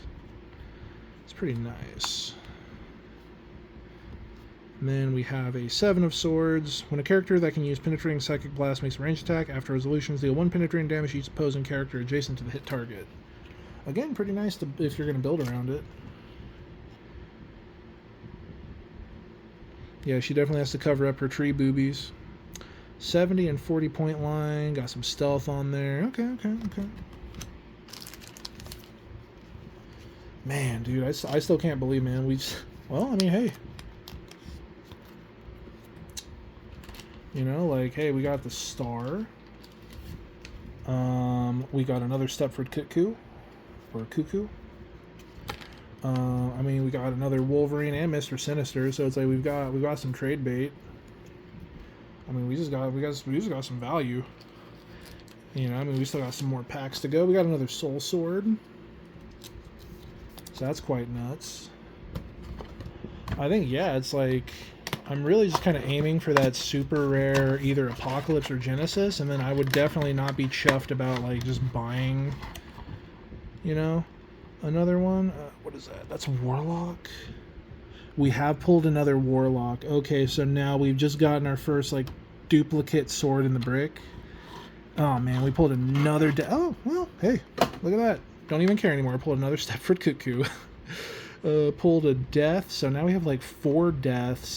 It's pretty nice. And then we have a 7 of Swords. When a character that can use Penetrating Psychic Blast makes a ranged attack, after resolutions deal 1 penetrating damage to each opposing character adjacent to the hit target. Again, pretty nice if you're going to build around it. Yeah, she definitely has to cover up her tree boobies. 70 and 40 point line. Got some stealth on there. Okay. Man, dude, I still can't believe, man. Well, I mean, hey. You know, like, hey, we got the Star. We got another Stepford Cuckoo. Or Cuckoo. I mean, we got another Wolverine and Mr. Sinister, so it's like we've got some trade bait. I mean, we just got some value. You know, I mean, we still got some more packs to go. We got another Soul Sword, so that's quite nuts. I think, yeah, it's like I'm really just kind of aiming for that super rare either Apocalypse or Genesis, and then I would definitely not be chuffed about like just buying, you know, another one. What is that? That's Warlock. We have pulled another Warlock. Okay, so now we've just gotten our first, like, duplicate sword in the brick. Oh, man, we pulled another... Oh, well, hey, look at that. Don't even care anymore. I pulled another Stepford Cuckoo. Pulled a death, so now we have, like, 4 deaths.